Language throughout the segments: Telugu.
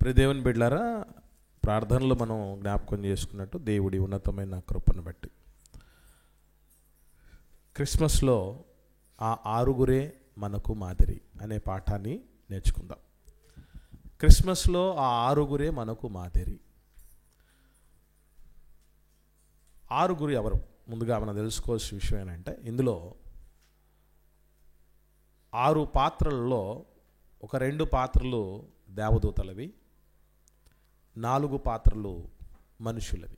ప్రియ దేవుని బిడ్డలారా, ప్రార్థనలు మనం జ్ఞాపకం చేసుకున్నట్టు దేవుడి ఉన్నతమైన కృపను బట్టి క్రిస్మస్లో ఆ ఆరుగురే మనకు మాదిరి అనే పాఠాన్ని నేర్చుకుందాం. క్రిస్మస్లో ఆ ఆరుగురే మనకు మాదిరి. ఆరుగురు ఎవరు? ముందుగా మనం తెలుసుకోవాల్సిన విషయం ఏంటంటే, ఇందులో 6 పాత్రలలో ఒక 2 పాత్రలు దేవదూతలవి, 4 పాత్రలు మనుషులవి.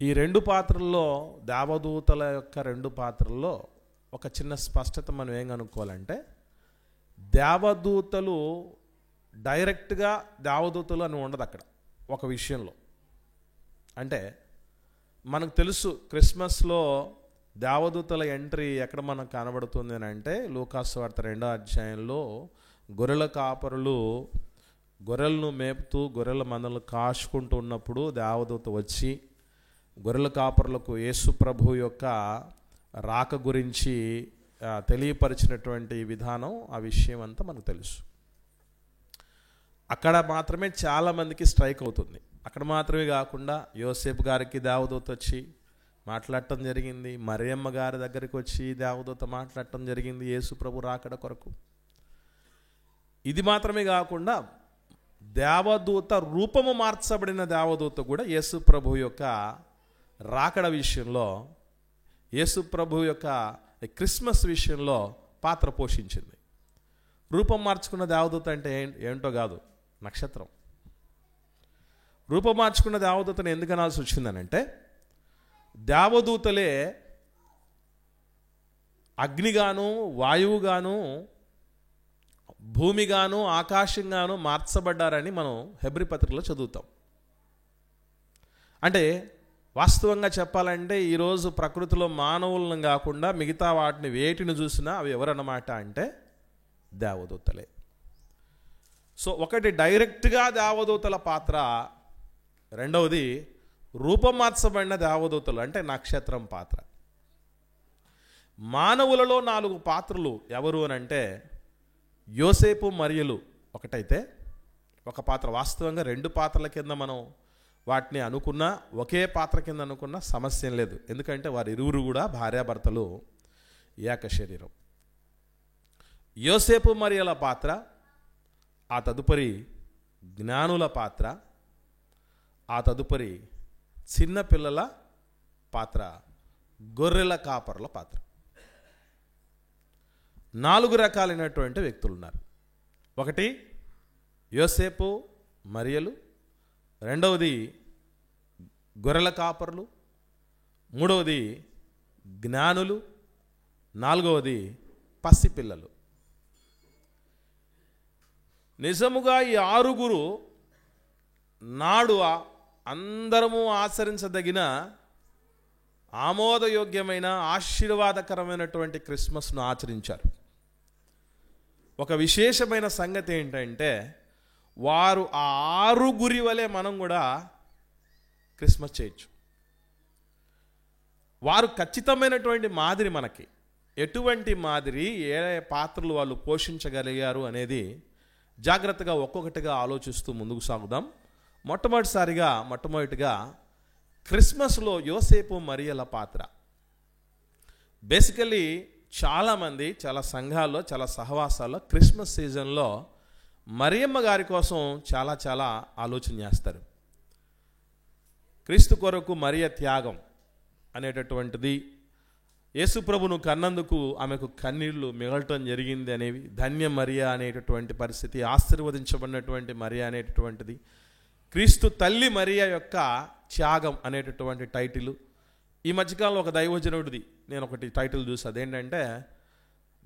ఈ 2 పాత్రల్లో, దేవదూతల యొక్క 2 పాత్రల్లో ఒక చిన్న స్పష్టత మనం ఏం కనుక్కోవాలంటే, దేవదూతలు డైరెక్ట్గా దేవదూతలు అని ఉండదు అక్కడ. ఒక విషయంలో అంటే మనకు తెలుసు, క్రిస్మస్లో దేవదూతల ఎంట్రీ ఎక్కడ మనకు కనబడుతుంది అని అంటే, లూకాసు వార్త 2వ అధ్యాయంలో గొర్రెల కాపరులు గొర్రెలను మేపుతూ గొర్రెల మందలను కాచుకుంటూ ఉన్నప్పుడు దేవదూత వచ్చి గొర్రెల కాపరులకు యేసు ప్రభు యొక్క రాక గురించి తెలియపరిచినటువంటి విధానం, ఆ విషయం అంతా మనకు తెలుసు. అక్కడ మాత్రమే చాలామందికి స్ట్రైక్ అవుతుంది. అక్కడ మాత్రమే కాకుండా యోసేపు గారికి దేవదూత వచ్చి మాట్లాడటం జరిగింది, మరియమ్మ గారి దగ్గరికి వచ్చి దేవదూత మాట్లాడటం జరిగింది యేసు ప్రభు రాకడ కొరకు. ఇది మాత్రమే కాకుండా దేవదూత రూపము మార్చబడిన దేవదూత కూడా యేసు ప్రభు యొక్క రాకడ విషయంలో, యేసు ప్రభు యొక్క క్రిస్మస్ విషయంలో పాత్ర పోషించింది. రూపం మార్చుకున్న దేవదూత అంటే ఏంటో కాదు, నక్షత్రం. రూపం మార్చుకున్న దేవదూతను ఎందుకు అనాల్సి వచ్చిందనంటే, దేవదూతలే అగ్నిగాను, వాయువుగాను, భూమిగాను, ఆకాశంగాను మార్చబడ్డారని మనం హెబ్రీ పత్రికలో చదువుతాం. అంటే వాస్తవంగా చెప్పాలంటే, ఈరోజు ప్రకృతిలో మానవులను కాకుండా మిగతా వాటిని వేటిని చూసినా అవి ఎవరన్నమాట అంటే దేవదూతలే. సో ఒకటి డైరెక్ట్గా దేవదూతల పాత్ర, రెండవది రూపం మార్చబడిన దేవదూతలు అంటే నక్షత్రం పాత్ర. మానవులలో 4 పాత్రలు ఎవరు అని అంటే, యోసేపు మరియలు ఒకటైతే ఒక పాత్ర. వాస్తవంగా 2 పాత్రల కింద మనం వాటిని అనుకున్నా, ఒకే పాత్ర కింద అనుకున్నా సమస్య లేదు. ఎందుకంటే వారి ఇరువురు కూడా భార్యాభర్తలు, ఏక శరీరం. యోసేపు మరియల పాత్ర, ఆ తదుపరి జ్ఞానుల పాత్ర, ఆ తదుపరి చిన్నపిల్లల పాత్ర, గొర్రెల కాపరుల పాత్ర. 4 రకాలైనటువంటి వ్యక్తులు ఉన్నారు. ఒకటి యోసేపు మరియలు, రెండవది గొర్రెల కాపరులు, మూడవది జ్ఞానులు, నాలుగవది పసిపిల్లలు. నిజముగా ఈ 6 నాడు అందరము ఆచరించదగిన ఆమోదయోగ్యమైన ఆశీర్వాదకరమైనటువంటి క్రిస్మస్ను ఆచరించారు. ఒక విశేషమైన సంగతి ఏంటంటే, వారు ఆ 6 వలె మనం కూడా క్రిస్మస్ చేయొచ్చు. వారు ఖచ్చితమైనటువంటి మాదిరి మనకి. ఎటువంటి మాదిరి, ఏ పాత్రలు వాళ్ళు పోషించగలిగారు అనేది జాగ్రత్తగా ఒక్కొక్కటిగా ఆలోచిస్తూ ముందుకు సాగుదాం. మొట్టమొదటిగా క్రిస్మస్లో యోసేపు మరియల పాత్ర. బేసికలీ చాలామంది, చాలా సంఘాల్లో, చాలా సహవాసాల్లో క్రిస్మస్ సీజన్లో మరియమ్మ గారి కోసం చాలా ఆలోచన చేస్తారు. క్రీస్తు కొరకు మరియ త్యాగం అనేటటువంటిది, యేసు ప్రభును కన్నందుకు ఆమెకు కన్నీళ్లు మిగలటం జరిగింది అనేవి, ధన్య మరియా అనేటటువంటి పరిస్థితి, ఆశీర్వదించబడినటువంటి మరియా అనేటటువంటిది, క్రీస్తు తల్లి మరియా యొక్క త్యాగం అనేటటువంటి టైటిల్. ఈ మధ్యకాలంలో ఒక దైవజనుడిది నేను ఒకటి టైటిల్ చూసి, అదేంటంటే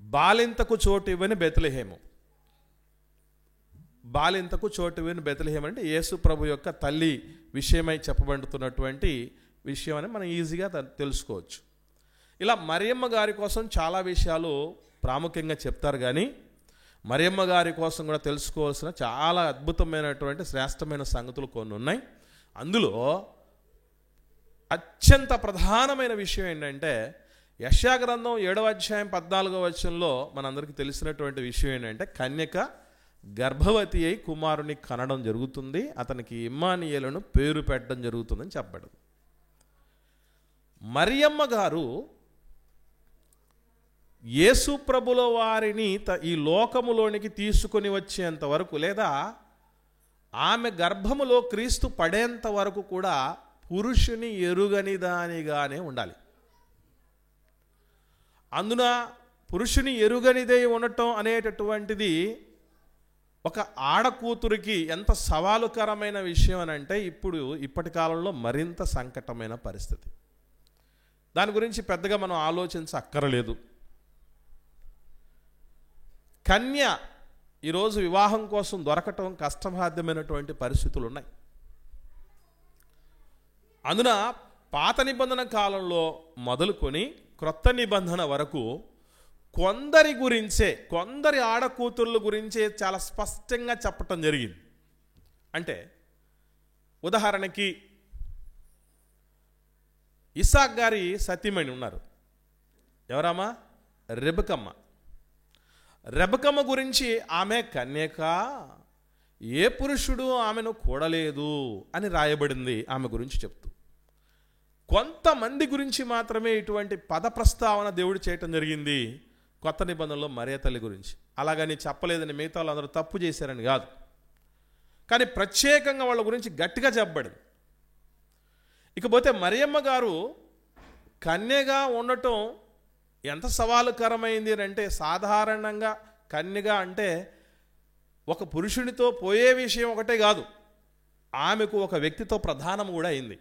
బాలింతకు చోటు ఇవ్వని బెత్లెహేము. బాలింతకు చోటు ఇవ్వని బెత్లెహేము అంటే యేసు ప్రభు యొక్క తల్లి విషయమై చెప్పబడుతున్నటువంటి విషయం అని మనం ఈజీగా తెలుసుకోవచ్చు. ఇలా మరియమ్మ గారి కోసం చాలా విషయాలు ప్రాముఖ్యంగా చెప్తారు, కానీ మరియమ్మ గారి కోసం కూడా తెలుసుకోవాల్సిన చాలా అద్భుతమైనటువంటి శ్రేష్టమైన సంగతులు కొన్ని ఉన్నాయి. అందులో అత్యంత ప్రధానమైన విషయం ఏంటంటే, యెషయా గ్రంథం 7వ అధ్యాయం 14వ వచనంలో మనందరికీ తెలిసినటువంటి విషయం ఏంటంటే, కన్యక గర్భవతి అయి కుమారుని కనడం జరుగుతుంది, అతనికి ఇమ్మానుయేలును పేరు పెట్టడం జరుగుతుందని చెప్పబడింది. మరియమ్మ గారు యేసు ప్రభుల వారిని ఈ లోకములోనికి తీసుకొని వచ్చేంత వరకు, లేదా ఆమె గర్భములో క్రీస్తు పడేంత వరకు కూడా పురుషుని ఎరుగని దానిగానే ఉండాలి. అందున పురుషుని ఎరుగనిదై ఉండటం అనేటటువంటిది ఒక ఆడకూతురికి ఎంత సవాలుకరమైన విషయం అని అంటే ఇప్పటి కాలంలో మరింత సంకటమైన పరిస్థితి. దాని గురించి పెద్దగా మనం ఆలోచించక్కర్లేదు. కన్య ఈరోజు వివాహం కోసం దొరకటం కష్టసాధ్యమైనటువంటి పరిస్థితులు ఉన్నాయి. అందున పాత నిబంధన కాలంలో మొదలుకొని క్రొత్త నిబంధన వరకు కొందరి ఆడకూతుర్ల గురించే చాలా స్పష్టంగా చెప్పటం జరిగింది. అంటే ఉదాహరణకి ఇస్సాకు గారి సతీమణి ఉన్నారు, ఎవరమ్మా? రెబెకమ్మ గురించి ఆమె కన్యక, ఏ పురుషుడు ఆమెను కూడలేదు అని రాయబడింది ఆమె గురించి చెప్తూ. కొంతమంది గురించి మాత్రమే ఇటువంటి పద ప్రస్తావన దేవుడు చేయటం జరిగింది కొత్త నిబంధనలో మరియ తల్లి గురించి. అలాగని చెప్పలేదని మిగతా వాళ్ళందరూ తప్పు చేశారని కాదు, కానీ ప్రత్యేకంగా వాళ్ళ గురించి గట్టిగా చెప్పబడింది. ఇకపోతే మరియమ్మ గారు కన్యగా ఉండటం ఎంత సవాలుకరమైంది అని అంటే, సాధారణంగా కన్యగా అంటే ఒక పురుషునితో పోయే విషయం ఒకటే కాదు, ఆమెకు ఒక వ్యక్తితో ప్రధానం కూడా అయింది.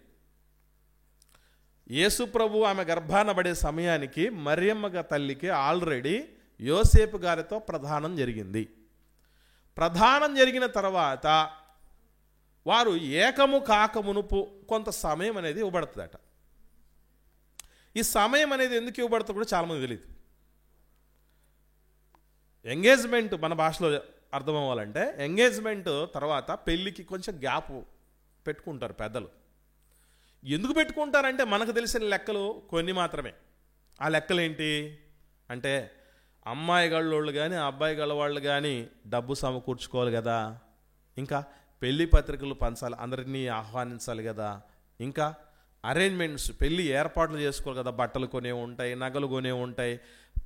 యేసు ప్రభు ఆమె గర్భాన పడే సమయానికి మరియమ్మ తల్లికి ఆల్రెడీ యోసేపు గారితో ప్రధానం జరిగింది. ప్రధానం జరిగిన తర్వాత వారు ఏకము కాకమునుపు కొంత సమయం అనేది ఇవ్వబడుతుందట. ఈ సమయం అనేది ఎందుకు ఇవ్వబడుతుందో కూడా చాలామంది తెలియదు. ఎంగేజ్మెంట్ మన భాషలో అర్థం అవ్వాలంటే, ఎంగేజ్మెంట్ తర్వాత పెళ్ళికి కొంచెం గ్యాప్ పెట్టుకుంటారు పెద్దలు. ఎందుకు పెట్టుకుంటారంటే మనకు తెలిసిన లెక్కలు కొన్ని మాత్రమే. ఆ లెక్కలు ఏంటి అంటే, అమ్మాయి గళ్ళోళ్ళు కానీ అబ్బాయి గళ్ళవాళ్ళు కానీ డబ్బు సమకూర్చుకోవాలి కదా, ఇంకా పెళ్లి పత్రికలు పంచాలి, అందరినీ ఆహ్వానించాలి కదా, ఇంకా అరేంజ్మెంట్స్ పెళ్ళి ఏర్పాట్లు చేసుకోవాలి కదా, బట్టలు కొనే ఉంటాయి, నగలు కొనే ఉంటాయి,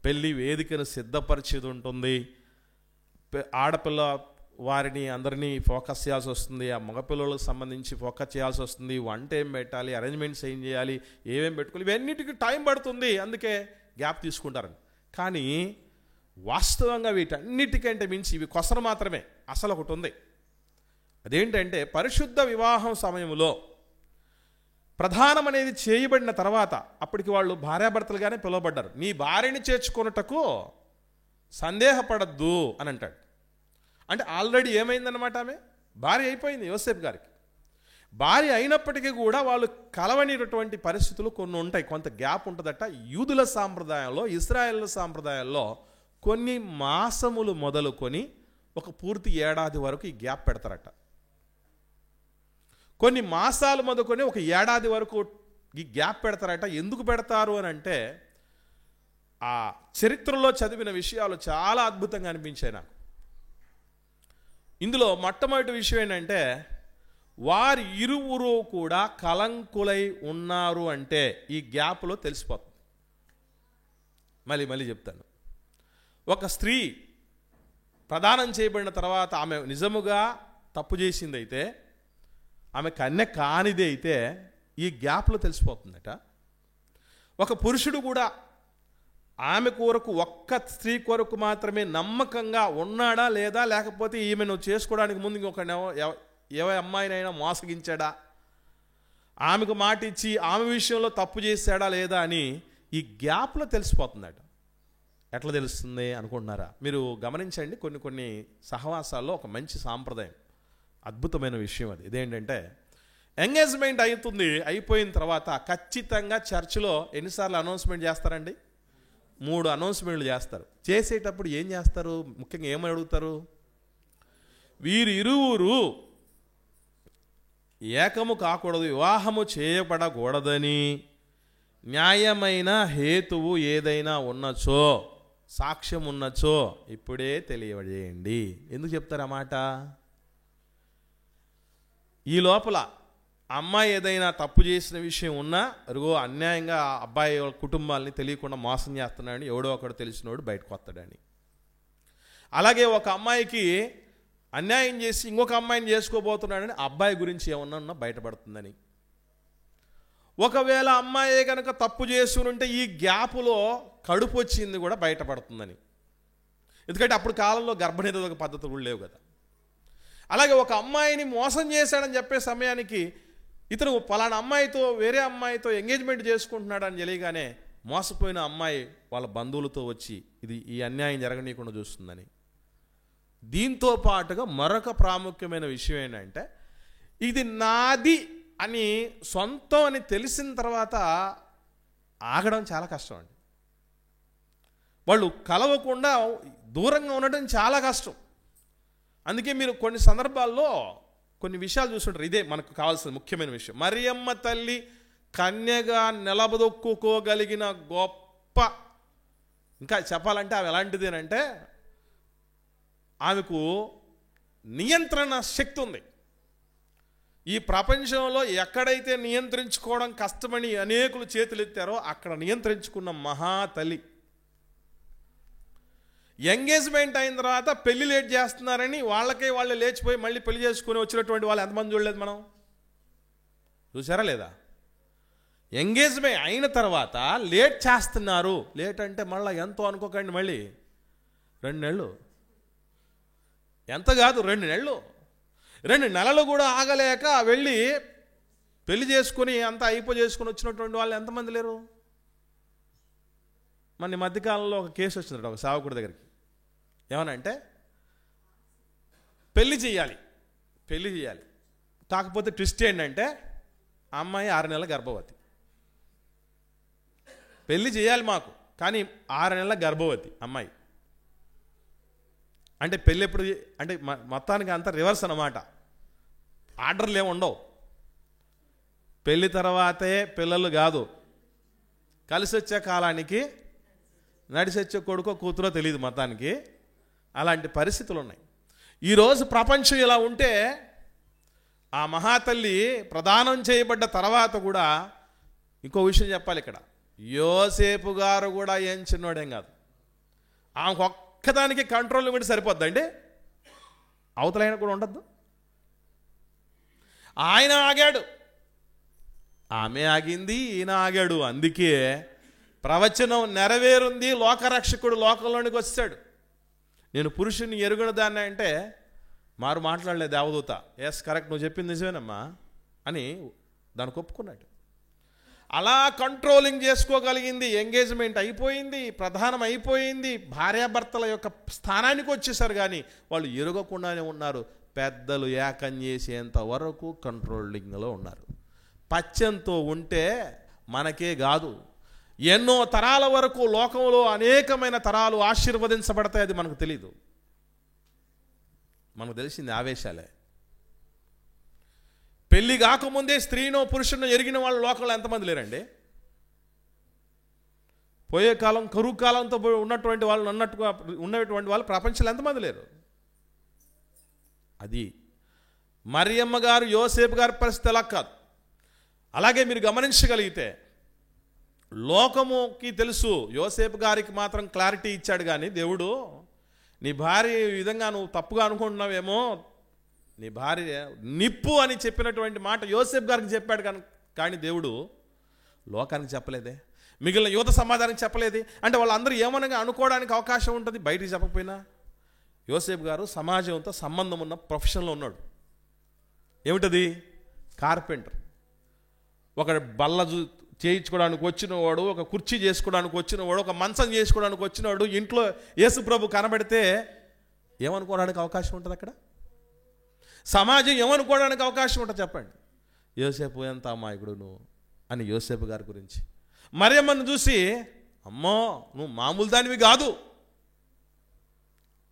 పెళ్ళి వేదికను సిద్ధపరిచేది ఉంటుంది, ఆడపిల్ల వారిని అందరినీ ఫోకస్ చేయాల్సి వస్తుంది, ఆ మగపిల్లలకు సంబంధించి ఫోకస్ చేయాల్సి వస్తుంది, వంట ఏం పెట్టాలి, అరేంజ్మెంట్స్ ఏం చేయాలి, ఏమేమి పెట్టుకోవాలి, ఇవన్నిటికీ టైం పడుతుంది, అందుకే గ్యాప్ తీసుకుంటారని. కానీ వాస్తవంగా వీటన్నిటికంటే మించి ఇవి కొసరు మాత్రమే. అసలు ఒకటి ఉంది, అదేంటంటే పరిశుద్ధ వివాహం సమయంలో ప్రధానం అనేది చేయబడిన తర్వాత అప్పటికి వాళ్ళు భార్యాభర్తలుగానే పిలువబడ్డారు. నీ భార్యని చేర్చుకొనుటకు సందేహపడద్దు అని అంటాడు. అంటే ఆల్రెడీ ఏమైందన్నమాట, ఆమె భార్య అయిపోయింది యోసేపు గారికి. భార్య అయినప్పటికీ కూడా వాళ్ళు కలవనిటువంటి పరిస్థితులు కొన్ని ఉంటాయి, కొంత గ్యాప్ ఉంటుందట. యూదుల సాంప్రదాయంలో, ఇశ్రాయేలు సాంప్రదాయాల్లో కొన్ని మాసములు మొదలుకొని ఒక పూర్తి ఏడాది వరకు ఈ గ్యాప్ పెడతారట. కొన్ని మాసాలు మొదలుకొని ఒక ఏడాది వరకు ఈ గ్యాప్ పెడతారట. ఎందుకు పెడతారు అని అంటే, ఆ చరిత్రలో చదివిన విషయాలు చాలా అద్భుతంగా అనిపించాయి నాకు. ఇందులో మొట్టమొదటి విషయం ఏంటంటే, వారి ఇరువురు కూడా కలంకులై ఉన్నారు అంటే ఈ గ్యాప్లో తెలిసిపోతుంది. మళ్ళీ చెప్తాను. ఒక స్త్రీ ప్రదానం చేయబడిన తర్వాత ఆమె నిజముగా తప్పు చేసిందైతే, ఆమె కన్య కానిది అయితే ఈ గ్యాప్లో తెలిసిపోతుందట. ఒక పురుషుడు కూడా ఆమె కొరకు, ఒక్క స్త్రీ కొరకు మాత్రమే నమ్మకంగా ఉన్నాడా లేదా, లేకపోతే ఈమెను చేసుకోవడానికి ముందు ఇంకొక ఏ అమ్మాయినైనా మోసగించాడా, ఆమెకు మాట ఇచ్చి ఆమె విషయంలో తప్పు చేశాడా లేదా అని ఈ గ్యాప్లో తెలిసిపోతుందట. ఎట్లా తెలుస్తుంది అనుకుంటున్నారా? మీరు గమనించండి, కొన్ని సహవాసాల్లో ఒక మంచి సాంప్రదాయం, అద్భుతమైన విషయం అది. ఇదేంటంటే, ఎంగేజ్మెంట్ అయిపోయిన తర్వాత ఖచ్చితంగా చర్చిలో ఎన్నిసార్లు అనౌన్స్మెంట్ చేస్తారండి? 3 అనౌన్స్మెంట్లు చేస్తారు. చేసేటప్పుడు ఏం చేస్తారు? ముఖ్యంగా ఏమని అడుగుతారు? వీరిరువురు ఏకము కాకూడదు, వివాహము చేయబడకూడదని న్యాయమైన హేతువు ఏదైనా ఉన్నచో, సాక్ష్యం ఉన్నచో ఇప్పుడే తెలియజేయండి. ఎందుకు చెప్తారు ఆ మాట? ఈ లోపల అమ్మాయి ఏదైనా తప్పు చేసిన విషయం ఉన్నా, అరుగో అన్యాయంగా అబ్బాయి కుటుంబాలని తెలియకుండా మోసం చేస్తున్నాడని ఎవడో ఒకడు తెలిసినోడు బయటకు వస్తాడని. అలాగే ఒక అమ్మాయికి అన్యాయం చేసి ఇంకొక అమ్మాయిని చేసుకోబోతున్నాడని అబ్బాయి గురించి ఏమన్నా బయటపడుతుందని. ఒకవేళ అమ్మాయే కనుక తప్పు చేస్తుంటే ఈ గ్యాపులో కడుపు వచ్చింది కూడా బయటపడుతుందని. ఎందుకంటే అప్పుడు కాలంలో గర్భనిరోధక పద్ధతులు కూడా లేవు కదా. అలాగే ఒక అమ్మాయిని మోసం చేశాడని చెప్పే సమయానికి ఇతను పలానా అమ్మాయితో వేరే అమ్మాయితో ఎంగేజ్మెంట్ చేసుకుంటున్నాడని తెలియగానే మోసపోయిన అమ్మాయి వాళ్ళ బంధువులతో వచ్చి ఈ అన్యాయం జరగనీయకుండా చూస్తుందని. దీంతో పాటుగా మరొక ప్రాముఖ్యమైన విషయం ఏంటంటే, ఇది నాది అని సొంతం అని తెలిసిన తర్వాత ఆగడం చాలా కష్టం అండి. వాళ్ళు కలవకుండా దూరంగా ఉండడం చాలా కష్టం. అందుకే మీరు కొన్ని సందర్భాల్లో కొన్ని విషయాలు చూస్తుంటారు. ఇదే మనకు కావాల్సిన ముఖ్యమైన విషయం. మరియమ్మ తల్లి కన్యగా నిలబదొక్కుకోగలిగిన గొప్ప, ఇంకా చెప్పాలంటే ఆమె ఎలాంటిదేనంటే ఆమెకు నియంత్రణ శక్తి ఉంది. ఈ ప్రపంచంలో ఎక్కడైతే నియంత్రించుకోవడం కష్టమని అనేకులు చేతులెత్తారో అక్కడ నియంత్రించుకున్న మహాతల్లి. ఎంగేజ్మెంట్ అయిన తర్వాత పెళ్లి లేట్ చేస్తున్నారని వాళ్ళే లేచిపోయి మళ్ళీ పెళ్లి చేసుకుని వచ్చినటువంటి వాళ్ళు ఎంతమంది చూడలేదు మనం? చూసారా లేదా? ఎంగేజ్మెంట్ అయిన తర్వాత లేట్ చేస్తున్నారు. లేట్ అంటే మళ్ళీ ఎంతో అనుకోకండి, మళ్ళీ 2 నెలలు, ఎంత కాదు 2 నెలలు, 2 నెలలు కూడా ఆగలేక వెళ్ళి పెళ్లి చేసుకుని అంతా చేసుకుని వచ్చినటువంటి వాళ్ళు ఎంతమంది లేరు? మన మధ్యకాలంలో ఒక కేసు వచ్చింది ఒక సేవకుడి దగ్గరికి. ఏమనంటే పెళ్లి చేయాలి కాకపోతే ట్విస్ట్ ఏంటంటే అమ్మాయి 6 నెలల గర్భవతి. పెళ్లి చేయాలి మాకు, కానీ 6 నెలల గర్భవతి అమ్మాయి. అంటే పెళ్ళి ఎప్పుడు అంటే మొత్తానికి అంతా రివర్స్ అన్నమాట. ఆర్డర్లు ఏమి ఉండవు. పెళ్లి తర్వాతే పిల్లలు కాదు, కలిసి వచ్చే కాలానికి నడిచి వచ్చే కొడుకో కూతురో తెలియదు మొత్తానికి. అలాంటి పరిస్థితులు ఉన్నాయి. ఈరోజు ప్రపంచం ఇలా ఉంటే ఆ మహాతల్లి ప్రదానం చేయబడ్డ తర్వాత కూడా ఇంకో విషయం చెప్పాలి ఇక్కడ. యోసేపు గారు కూడా ఏం చిన్నోడేం కాదు. ఆమెకు ఒక్కదానికి కంట్రోల్ కూడా సరిపోద్దండి, అవతలైన కూడా ఉండద్దు. ఆయన ఆగాడు, ఆమె ఆగింది, ఈయన ఆగాడు. అందుకే ప్రవచనం నెరవేరుంది, లోకరక్షకుడు లోకంలోనికి వచ్చాడు. నేను పురుషుని ఎరుగని దాన్ని అంటే మారు మాట్లాడలేదు దేవదూత. ఎస్ కరెక్ట్, నువ్వు చెప్పింది నిజమేనమ్మా అని దానికి ఒప్పుకున్నాడు. అలా కంట్రోలింగ్ చేసుకోగలిగింది. ఎంగేజ్మెంట్ అయిపోయింది, ప్రధానం అయిపోయింది, భార్యాభర్తల యొక్క స్థానానికి వచ్చేసారు. కానీ వాళ్ళు ఎరుగకుండానే ఉన్నారు. పెద్దలు ఏకం చేసేంత వరకు కంట్రోలింగ్లో ఉన్నారు. పచ్చంతో ఉంటే మనకే కాదు, ఎన్నో తరాల వరకు లోకంలో అనేకమైన తరాలు ఆశీర్వదించబడతాయి. అది మనకు తెలీదు. మనకు తెలిసింది ఆవేశాలే. పెళ్లి కాకముందే స్త్రీనో పురుషునో ఎరిగిన వాళ్ళు లోకంలో ఎంతమంది లేరండి? పోయే కాలం కరువు కాలంతో ఉన్నటువంటి వాళ్ళు ఉన్నటువంటి వాళ్ళు ప్రపంచంలో ఎంతమంది లేరు? అది మరియమ్మ గారు యోసేపు గారి పరిస్థితి ఎలా కాదు. అలాగే మీరు గమనించగలిగితే లోకముకి తెలుసు, యోసేపు గారికి మాత్రం క్లారిటీ ఇచ్చాడు. కానీ దేవుడు, నీ భార్య ఈ విధంగా నువ్వు తప్పుగా అనుకుంటున్నావేమో, నీ భార్య నిప్పు అని చెప్పినటువంటి మాట యోసేపు గారికి చెప్పాడు. కానీ దేవుడు లోకానికి చెప్పలేదే, మిగిలిన యువత సమాజానికి చెప్పలేదే. అంటే వాళ్ళందరూ ఏమనగా అనుకోవడానికి అవకాశం ఉంటుంది బయటికి చెప్పకపోయినా. యోసేపు గారు సమాజంతో సంబంధం ఉన్న ప్రొఫెషన్లో ఉన్నాడు. ఏమిటది? కార్పెంటర్. ఒక బల్ల చేయించుకోవడానికి వచ్చినవాడు, ఒక కుర్చీ చేసుకోవడానికి వచ్చినవాడు, ఒక మంచం చేసుకోవడానికి వచ్చినవాడు ఇంట్లో యేసు ప్రభు కనబడితే ఏమనుకోవడానికి అవకాశం ఉంటుంది? అక్కడ సమాజం ఏమనుకోవడానికి అవకాశం ఉంటుంది చెప్పండి? యోసేపు ఎంత అమాయకుడు నువ్వు అని యోసేపు గారి గురించి. మరియమ్మను చూసి, అమ్మో నువ్వు మామూలు దానివి కాదు,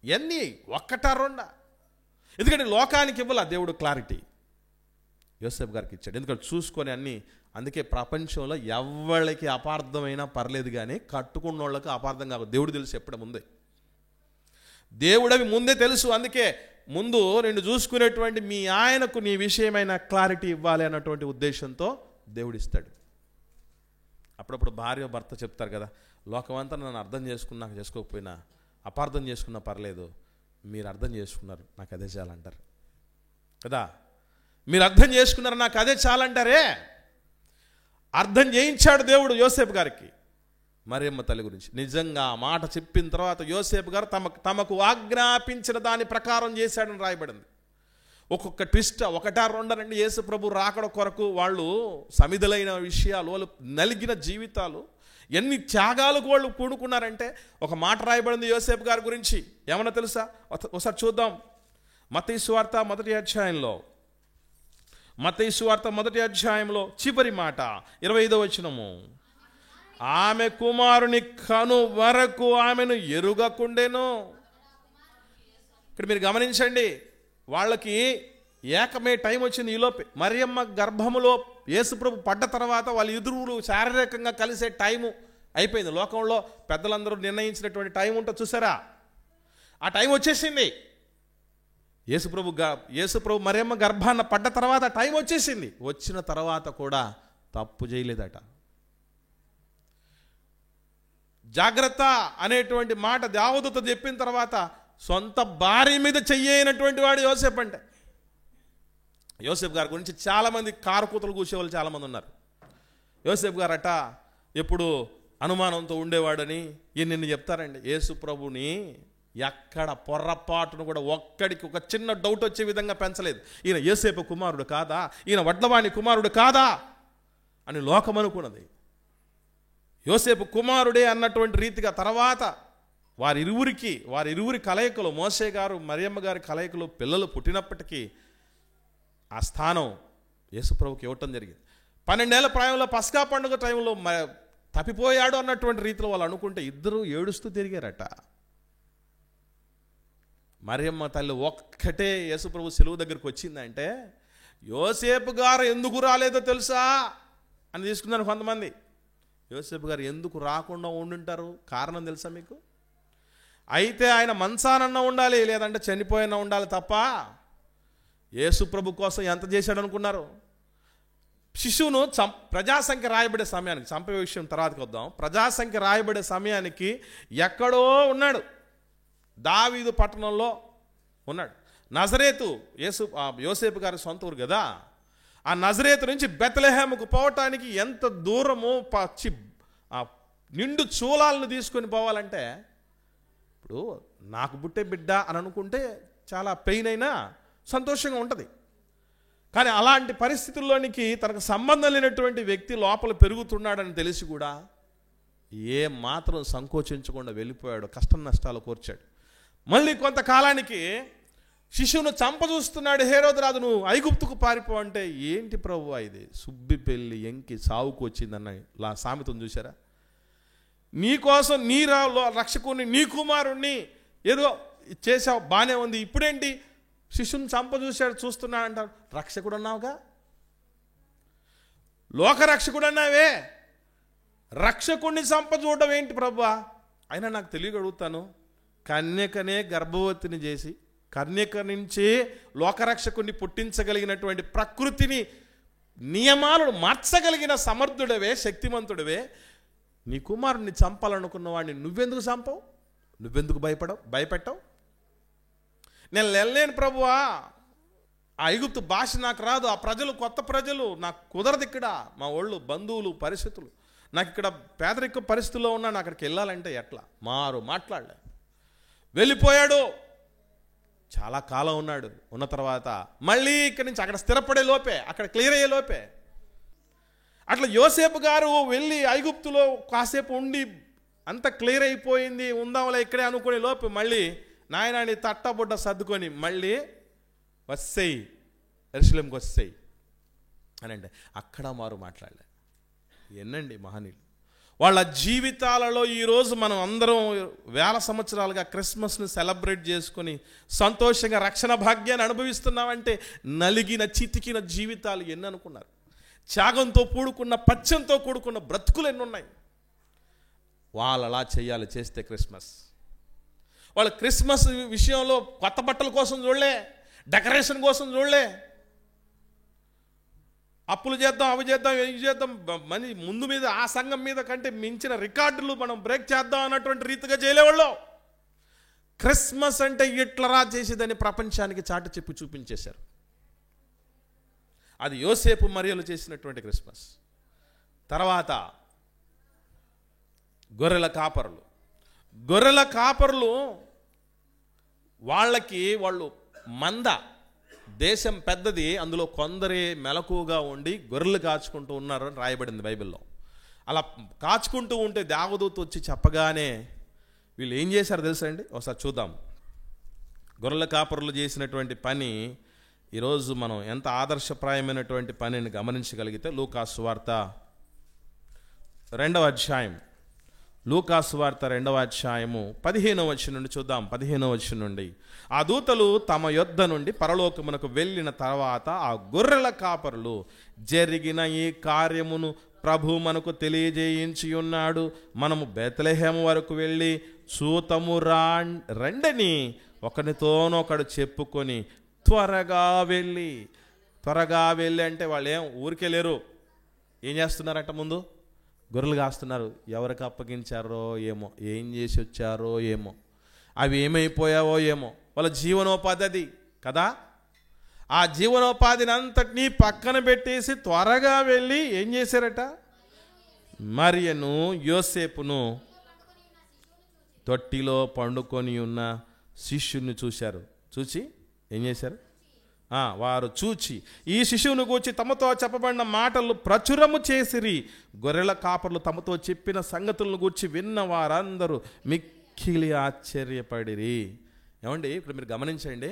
ఎన్ని ఒక్కటా రెండా? ఎందుకంటే లోకానికి ఇవ్వాల దేవుడు క్లారిటీ, యోసేపు గారికి ఇచ్చాడు. ఎందుకంటే చూసుకొని అన్నీ అందుకే ప్రపంచంలో ఎవరికి అపార్థమైనా పర్లేదు, కానీ కట్టుకున్న వాళ్ళకి అపార్థం కాదు. దేవుడు తెలుసు ఎప్పుడు ముందే, దేవుడు అవి ముందే తెలుసు. అందుకే ముందు నేను చూసుకునేటువంటి మీ ఆయనకు నీ విషయమైన క్లారిటీ ఇవ్వాలి అన్నటువంటి ఉద్దేశంతో దేవుడు ఇస్తాడు. అప్పుడప్పుడు భార్య భర్త చెప్తారు కదా, లోకమంతా నన్ను అర్థం చేసుకున్నాక చేసుకోకపోయినా, అపార్థం చేసుకున్నా పర్లేదు, మీరు అర్థం చేసుకున్నారు నాకు అదే చాలంటారు కదా. మీరు అర్థం చేసుకున్నారు నాకు అదే చాలంటారే. అర్థం చేయించాడు దేవుడు యోసేపు గారికి మరియమ్మ తల్లి గురించి. నిజంగా ఆ మాట చెప్పిన తర్వాత యోసేపు గారు తమకు ఆజ్ఞాపించిన దాని ప్రకారం చేశాడని రాయబడింది. ఒక్కొక్క ట్విస్ట్, ఒకటా రెండనండి, యేసు ప్రభు రాకడ కొరకు వాళ్ళు సమిధులైన విషయాలు, వాళ్ళు నలిగిన జీవితాలు, ఎన్ని త్యాగాలకు వాళ్ళు కూడుకున్నారంటే ఒక మాట రాయబడింది యోసేపు గారి గురించి. ఏమన్నా తెలుసా? ఒకసారి చూద్దాం. మత్తయి సువార్త మొదటి అధ్యాయంలో చివరి మాట 25వ వచనము. ఆమె కుమారుని కను వరకు ఆమెను ఎరుగకుండెను. ఇక్కడ మీరు గమనించండి, వాళ్ళకి ఏకమే టైం వచ్చింది. ఈలోపే మరియమ్మ గర్భములో యేసుప్రభు పడ్డ తర్వాత వాళ్ళ ఇరువురు శారీరకంగా కలిసే టైము అయిపోయింది. లోకంలో పెద్దలందరూ నిర్ణయించినటువంటి టైం ఉంటుంది చూసారా, ఆ టైం వచ్చేసింది. యేసుప్రభు మరియమ్మ గర్భాన్న పడ్డ తర్వాత టైం వచ్చేసింది. వచ్చిన తర్వాత కూడా తప్పు చేయలేదట. జాగ్రత్త అనేటువంటి మాట దావీదుతో చెప్పిన తర్వాత సొంత భార్య మీద చెయ్యనటువంటి వాడు యోసేపు. అంటే యోసేపు గారి గురించి చాలామంది కారుకూతలు కూసేవాళ్ళు చాలామంది ఉన్నారు. యోసేపు గారు అట ఎప్పుడు అనుమానంతో ఉండేవాడని నిన్ను చెప్తారండి. యేసు ప్రభుని ఎక్కడ పొర్రపాటును కూడా ఒక్కడికి ఒక చిన్న డౌట్ వచ్చే విధంగా పెంచలేదు. ఈయన యోసేపు కుమారుడు కాదా, ఈయన వడ్లవాణి కుమారుడు కాదా అని లోకం అనుకున్నది. యోసేపు కుమారుడే అన్నటువంటి రీతిగా తర్వాత వారిరువురి కలయికలు, మోసే గారు మరియమ్మ గారి కలయికలు పిల్లలు పుట్టినప్పటికీ ఆ స్థానం యేసుప్రభుకి ఇవ్వటం జరిగింది. 12 ఏళ్ల ప్రాయంలో పస్కా పండుగ టైంలో తప్పిపోయాడు అన్నటువంటి రీతిలో వాళ్ళు అనుకుంటే ఇద్దరు ఏడుస్తూ తిరిగారట. మరియమ్మ తల్లి ఒక్కటే యేసుప్రభు సిలువ దగ్గరికి వచ్చిందంటే, యోసేపు గారు ఎందుకు రాలేదో తెలుసా అని తీసుకున్నారు కొంతమంది. యోసేపు గారు ఎందుకు రాకుండా ఉండుంటారు, కారణం తెలుసా మీకు? అయితే ఆయన మంచానన్నా ఉండాలి, లేదంటే చనిపోయినా ఉండాలి తప్ప యేసుప్రభు కోసం ఎంత చేశాడు అనుకున్నారు? శిశువును ప్రజాసంఖ్య రాయబడే సమయానికి, చంపే విషయం తర్వాతకి వద్దాం, ప్రజాసంఖ్య రాయబడే సమయానికి ఎక్కడో ఉన్నాడు, దావీదు పట్టణంలో ఉన్నాడు. నజరేతు యోసేపు గారి సొంత ఊరు కదా. ఆ నజరేతు నుంచి బెత్లెహేముకు పోవటానికి ఎంత దూరము, నిండు చూలాలను తీసుకొని పోవాలంటే, ఇప్పుడు నాకు పుట్టే బిడ్డ అని అనుకుంటే చాలా పెయిన్ అయినా సంతోషంగా ఉంటుంది. కానీ అలాంటి పరిస్థితుల్లోనికి తనకు సంబంధం లేనటువంటి వ్యక్తి లోపల పెరుగుతున్నాడని తెలిసి కూడా ఏ మాత్రం సంకోచించకుండా వెళ్ళిపోయాడు, కష్టం నష్టాలు కోర్చాడు. మళ్ళీ కొంతకాలానికి శిశువును చంపజూస్తున్నాడు హేరోదు రాజు. నువ్వు ఐగుప్తుకు పారిపో అంటే, ఏంటి ప్రభువా ఇది, సుబ్బి పెళ్ళి ఎంకి సావుకు వచ్చిందన్న సామెతను చూసారా? నీకోసం నీ రక్షకుని, నీ కుమారుణ్ణి ఏదో చేసావు, బాగానే ఉంది, ఇప్పుడేంటి శిశువుని చూస్తున్నా అంటారు. రక్షకుడు అన్నావుగా, లోకరక్షకుడు అన్నావే, రక్షకుడిని చూడడం ఏంటి ప్రభువా? అయినా నాకు తెలియగలుగుతాను, కన్యకనే గర్భవతిని చేసి కన్యక నుంచి లోకరక్షకుడిని పుట్టించగలిగినటువంటి ప్రకృతిని నియమాలను మార్చగలిగిన సమర్థుడవే, శక్తిమంతుడవే, నీ కుమారుణ్ణి చంపాలనుకున్న వాడిని నువ్వెందుకు చంపవు? నువ్వెందుకు భయపెట్టవు? నేను వెళ్ళలేను ప్రభువా, ఆ ఐగుప్తు భాష నాకు రాదు, ఆ ప్రజలు కొత్త ప్రజలు, నాకు కుదరదు, ఇక్కడ మా వాళ్ళు బంధువులు పరిస్థితులు, నాకు ఇక్కడ పేదరిక పరిస్థితుల్లో ఉన్నా, నాకు అక్కడికి వెళ్ళాలంటే ఎట్లా? మాట్లాడలే, వెళ్ళిపోయాడు. చాలా కాలం ఉన్నాడు. ఉన్న తర్వాత మళ్ళీ ఇక్కడి నుంచి అక్కడ స్థిరపడే లోపే, అక్కడ క్లియర్ అయ్యే లోపే, అట్లా యోసేపు గారు వెళ్ళి ఐగుప్తులో కాసేపు ఉండి అంత క్లియర్ అయిపోయింది, ఉందాంలే ఇక్కడే అనుకునే లోపు మళ్ళీ నాయనాన్ని తట్టబుడ్డ సర్దుకొని మళ్ళీ వచ్చేయి, యెరూషలేముకి వచ్చేయి అని అంటే అక్కడ మాట్లాడలే. ఎన్నండి మహనీయులు వాళ్ళ జీవితాలలో. ఈరోజు మనం అందరం వేల సంవత్సరాలుగా క్రిస్మస్ని సెలబ్రేట్ చేసుకొని సంతోషంగా రక్షణ భాగ్యాన్ని అనుభవిస్తున్నామంటే నలిగిన చితికిన జీవితాలు ఎన్ని అనుకున్నారు? త్యాగంతో కూడుకున్న, పచ్చంతో కూడుకున్న బ్రతుకులు ఎన్నున్నాయి. వాళ్ళు అలా చేయాలి. చేస్తే క్రిస్మస్, వాళ్ళు క్రిస్మస్ విషయంలో కొత్త బట్టల కోసం చూడలే, డెకరేషన్ కోసం చూడలే, అప్పులు చేద్దాం, అవి చేద్దాం, ఇవి చేద్దాం, మనీ ముందు మీద ఆ సంఘం మీద కంటే మించిన రికార్డులు మనం బ్రేక్ చేద్దాం అన్నటువంటి రీతిగా చేయలేవాళ్ళు. క్రిస్మస్ అంటే ఇట్లరా చేసేదని ప్రపంచానికి చాటి చెప్పి చూపించేశారు. అది యోసేపు మరియలు చేసినటువంటి క్రిస్మస్. తర్వాత గొర్రెల కాపరులు వాళ్ళు మంద, దేశం పెద్దది, అందులో కొందరే మెలకుగా ఉండి గొర్రెలు కాచుకుంటూ ఉన్నారు అని రాయబడింది బైబిల్లో. అలా కాచుకుంటూ ఉంటే దేవదూత వచ్చి చెప్పగానే వీళ్ళు ఏం చేశారు తెలుసా అండి? ఒకసారి చూద్దాం. గొర్రెల కాపరులు చేసినటువంటి పని ఈరోజు మనం ఎంత ఆదర్శప్రాయమైనటువంటి పనిని గమనించగలిగితే, లూకాసు వార్త 2వ అధ్యాయం, లూకాసు వార్త 2వ అధ్యాయము 15వ వచనం నుండి చూద్దాం. 15వ వచనం నుండి, ఆ దూతలు తమ యొద్ద నుండి పరలోకమునకు వెళ్ళిన తర్వాత ఆ గొర్రెల కాపరులు జరిగిన ఈ కార్యమును ప్రభు మనకు తెలియజేయించి ఉన్నాడు. మనము బెత్లెహేము వరకు వెళ్ళి చూతము రండని ఒకరితోనొకడు చెప్పుకొని త్వరగా వెళ్ళి అంటే వాళ్ళు ఏం ఊరికే లేరు. ఏం చేస్తున్నారంట? ముందు గొర్రెలు కాస్తున్నారు. ఎవరికి అప్పగించారో ఏమో, ఏం చేసి వచ్చారో ఏమో, అవి ఏమైపోయావో ఏమో. వాళ్ళ జీవనోపాధి అది కదా. ఆ జీవనోపాధిని అంతటినీ పక్కన పెట్టేసి త్వరగా వెళ్ళి ఏం చేశారట? మరియను యోసేపును తొట్టిలో పండుకొని ఉన్న శిష్యుని చూశారు. చూచి ఏం చేశారు? వారు చూచి ఈ శిశువును గూర్చి తమతో చెప్పబడిన మాటలు ప్రచురము చేసిరి. గొర్రెల కాపర్లు తమతో చెప్పిన సంగతులను గూర్చి విన్న వారందరూ మిక్కిలి ఆశ్చర్యపడిరి. ఏమండి, ఇప్పుడు మీరు గమనించండి,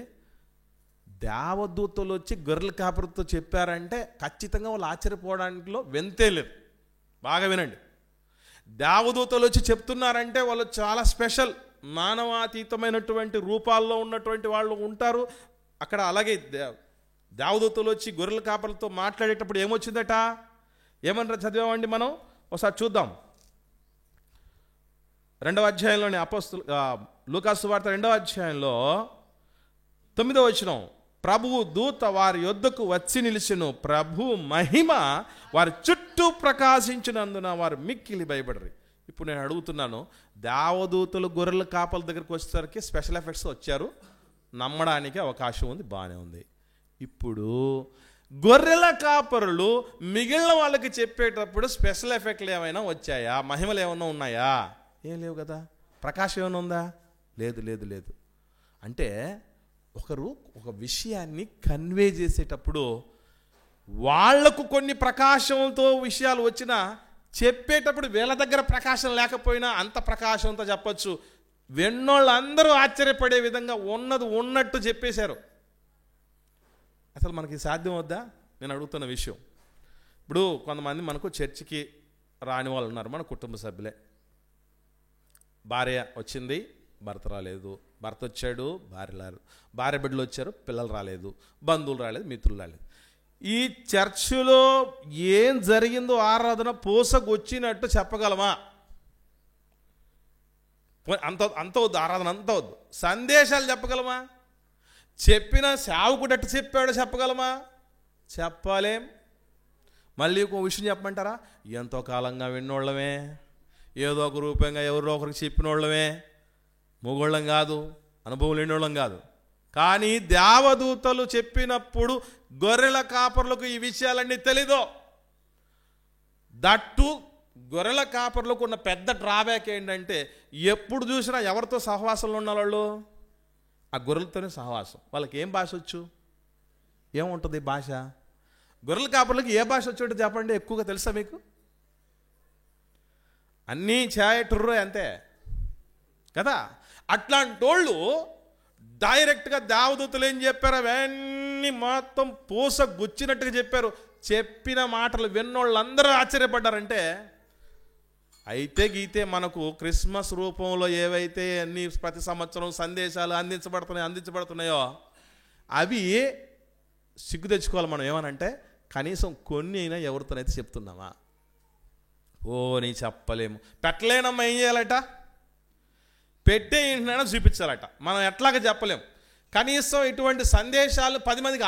దేవదూతలు వచ్చి గొర్రెల కాపరితో చెప్పారంటే ఖచ్చితంగా వాళ్ళు ఆశ్చర్యపోవడానికిలో వెంతే లేదు. బాగా వినండి, దేవదూతలు వచ్చి చెప్తున్నారంటే వాళ్ళు చాలా స్పెషల్, మానవాతీతమైనటువంటి రూపాల్లో ఉన్నటువంటి వాళ్ళు ఉంటారు అక్కడ. అలాగే దేవదూతలు వచ్చి గొర్రెల కాపర్లతో మాట్లాడేటప్పుడు ఏమొచ్చిందట? ఏమన్నా చదివామండి మనం? ఒకసారి చూద్దాం. 2వ అధ్యాయంలోని లూకాసు వార్త 2వ అధ్యాయంలో 9వ వచనం, ప్రభువు దూత వారి యొద్దకు వచ్చి నిలిచెను, ప్రభు మహిమ వారి చుట్టూ ప్రకాశించినందున వారు మిక్కిలి భయపడరు. ఇప్పుడు నేను అడుగుతున్నాను, దేవదూతలు గొర్రెల కాపల దగ్గరికి వచ్చేసరికి స్పెషల్ ఎఫెక్ట్స్ వచ్చారు, నమ్మడానికి అవకాశం ఉంది, బాగానే ఉంది. ఇప్పుడు గొర్రెల కాపరులు మిగిలిన వాళ్ళకి చెప్పేటప్పుడు స్పెషల్ ఎఫెక్ట్లు ఏమైనా వచ్చాయా? మహిమలు ఏమైనా ఉన్నాయా? ఏం లేవు కదా. ప్రకాశం ఏమైనా ఉందా? లేదు. అంటే ఒకరు ఒక విషయాన్ని కన్వే చేసేటప్పుడు వాళ్లకు కొన్ని ప్రకాశంతో విషయాలు వచ్చినా చెప్పేటప్పుడు వీళ్ళ దగ్గర ప్రకాశం లేకపోయినా అంత ప్రకాశంతో చెప్పచ్చు. విన్నోళ్ళందరూ ఆశ్చర్యపడే విధంగా ఉన్నది ఉన్నట్టు చెప్పేశారు. అసలు మనకి సాధ్యం వద్దా? నేను అడుగుతున్న విషయం. ఇప్పుడు కొంతమంది మనకు చర్చికి రాని వాళ్ళు ఉన్నారు, మన కుటుంబ సభ్యులే. భార్య వచ్చింది, భర్త రాలేదు, భర్త వచ్చాడు, భార్య బిడ్డలు వచ్చారు, పిల్లలు రాలేదు, బంధువులు రాలేదు, మిత్రులు రాలేదు. ఈ చర్చిలో ఏం జరిగిందో ఆరాధన పోసగొచ్చినట్టు చెప్పగలమా? అంత వద్దు, ఆరాధన అంత వద్దు, సందేశాలు చెప్పగలమా? చెప్పిన సేవకుడట్టు చెప్పాడో చెప్పగలమా? చెప్పలేం. మళ్ళీ ఒక విషయం చెప్పమంటారా? ఎంతో కాలంగా విన్నోళ్ళమే, ఏదో ఒక రూపంగా ఎవరో ఒకరికి చెప్పినోళ్ళమే, మొగోళ్ళం కాదు, అనుభవం లేనివాళ్ళం కాదు. కానీ దేవదూతలు చెప్పినప్పుడు గొర్రెల కాపర్లకు ఈ విషయాలన్నీ తెలీదు. దట్టు గొర్రెల కాపర్లకు ఉన్న పెద్ద డ్రాబ్యాక్ ఏంటంటే, ఎప్పుడు చూసినా ఎవరితో సహవాసంలో ఉన్న వాళ్ళు ఆ గొర్రెలతోనే సహవాసం. వాళ్ళకి ఏం భాష వచ్చు? ఏముంటుంది భాష? గొర్రెల కాపర్లకు ఏ భాష వచ్చి ఉంటుంది చెప్పండి, ఎక్కువగా తెలుసా మీకు? అన్నీ ఛాయటుర్రు అంతే కదా. అట్లాంటి వాళ్ళు డైరెక్ట్గా దేవదూతలు ఏం చెప్పారు? అవన్నీ మొత్తం పూసగుచ్చినట్టుగా చెప్పారు. చెప్పిన మాటలు విన్నోళ్ళందరూ ఆశ్చర్యపడ్డారంటే, అయితే గీతే మనకు క్రిస్మస్ రూపంలో ఏవైతే అన్ని ప్రతి సంవత్సరం సందేశాలు అందించబడుతున్నాయో అవి సిగ్గు తెచ్చుకోవాలి మనం. ఏమనంటే కనీసం కొన్ని అయినా ఎవరితోనైతే చెప్తున్నామా? నీ చెప్పలేము. పెట్టలేనమ్మా, ఏం చేయాలట? పెట్టే ఇంటినైనా చూపించాలట. మనం ఎట్లాగా చెప్పలేము. కనీసం ఇటువంటి సందేశాలు 10 మందికి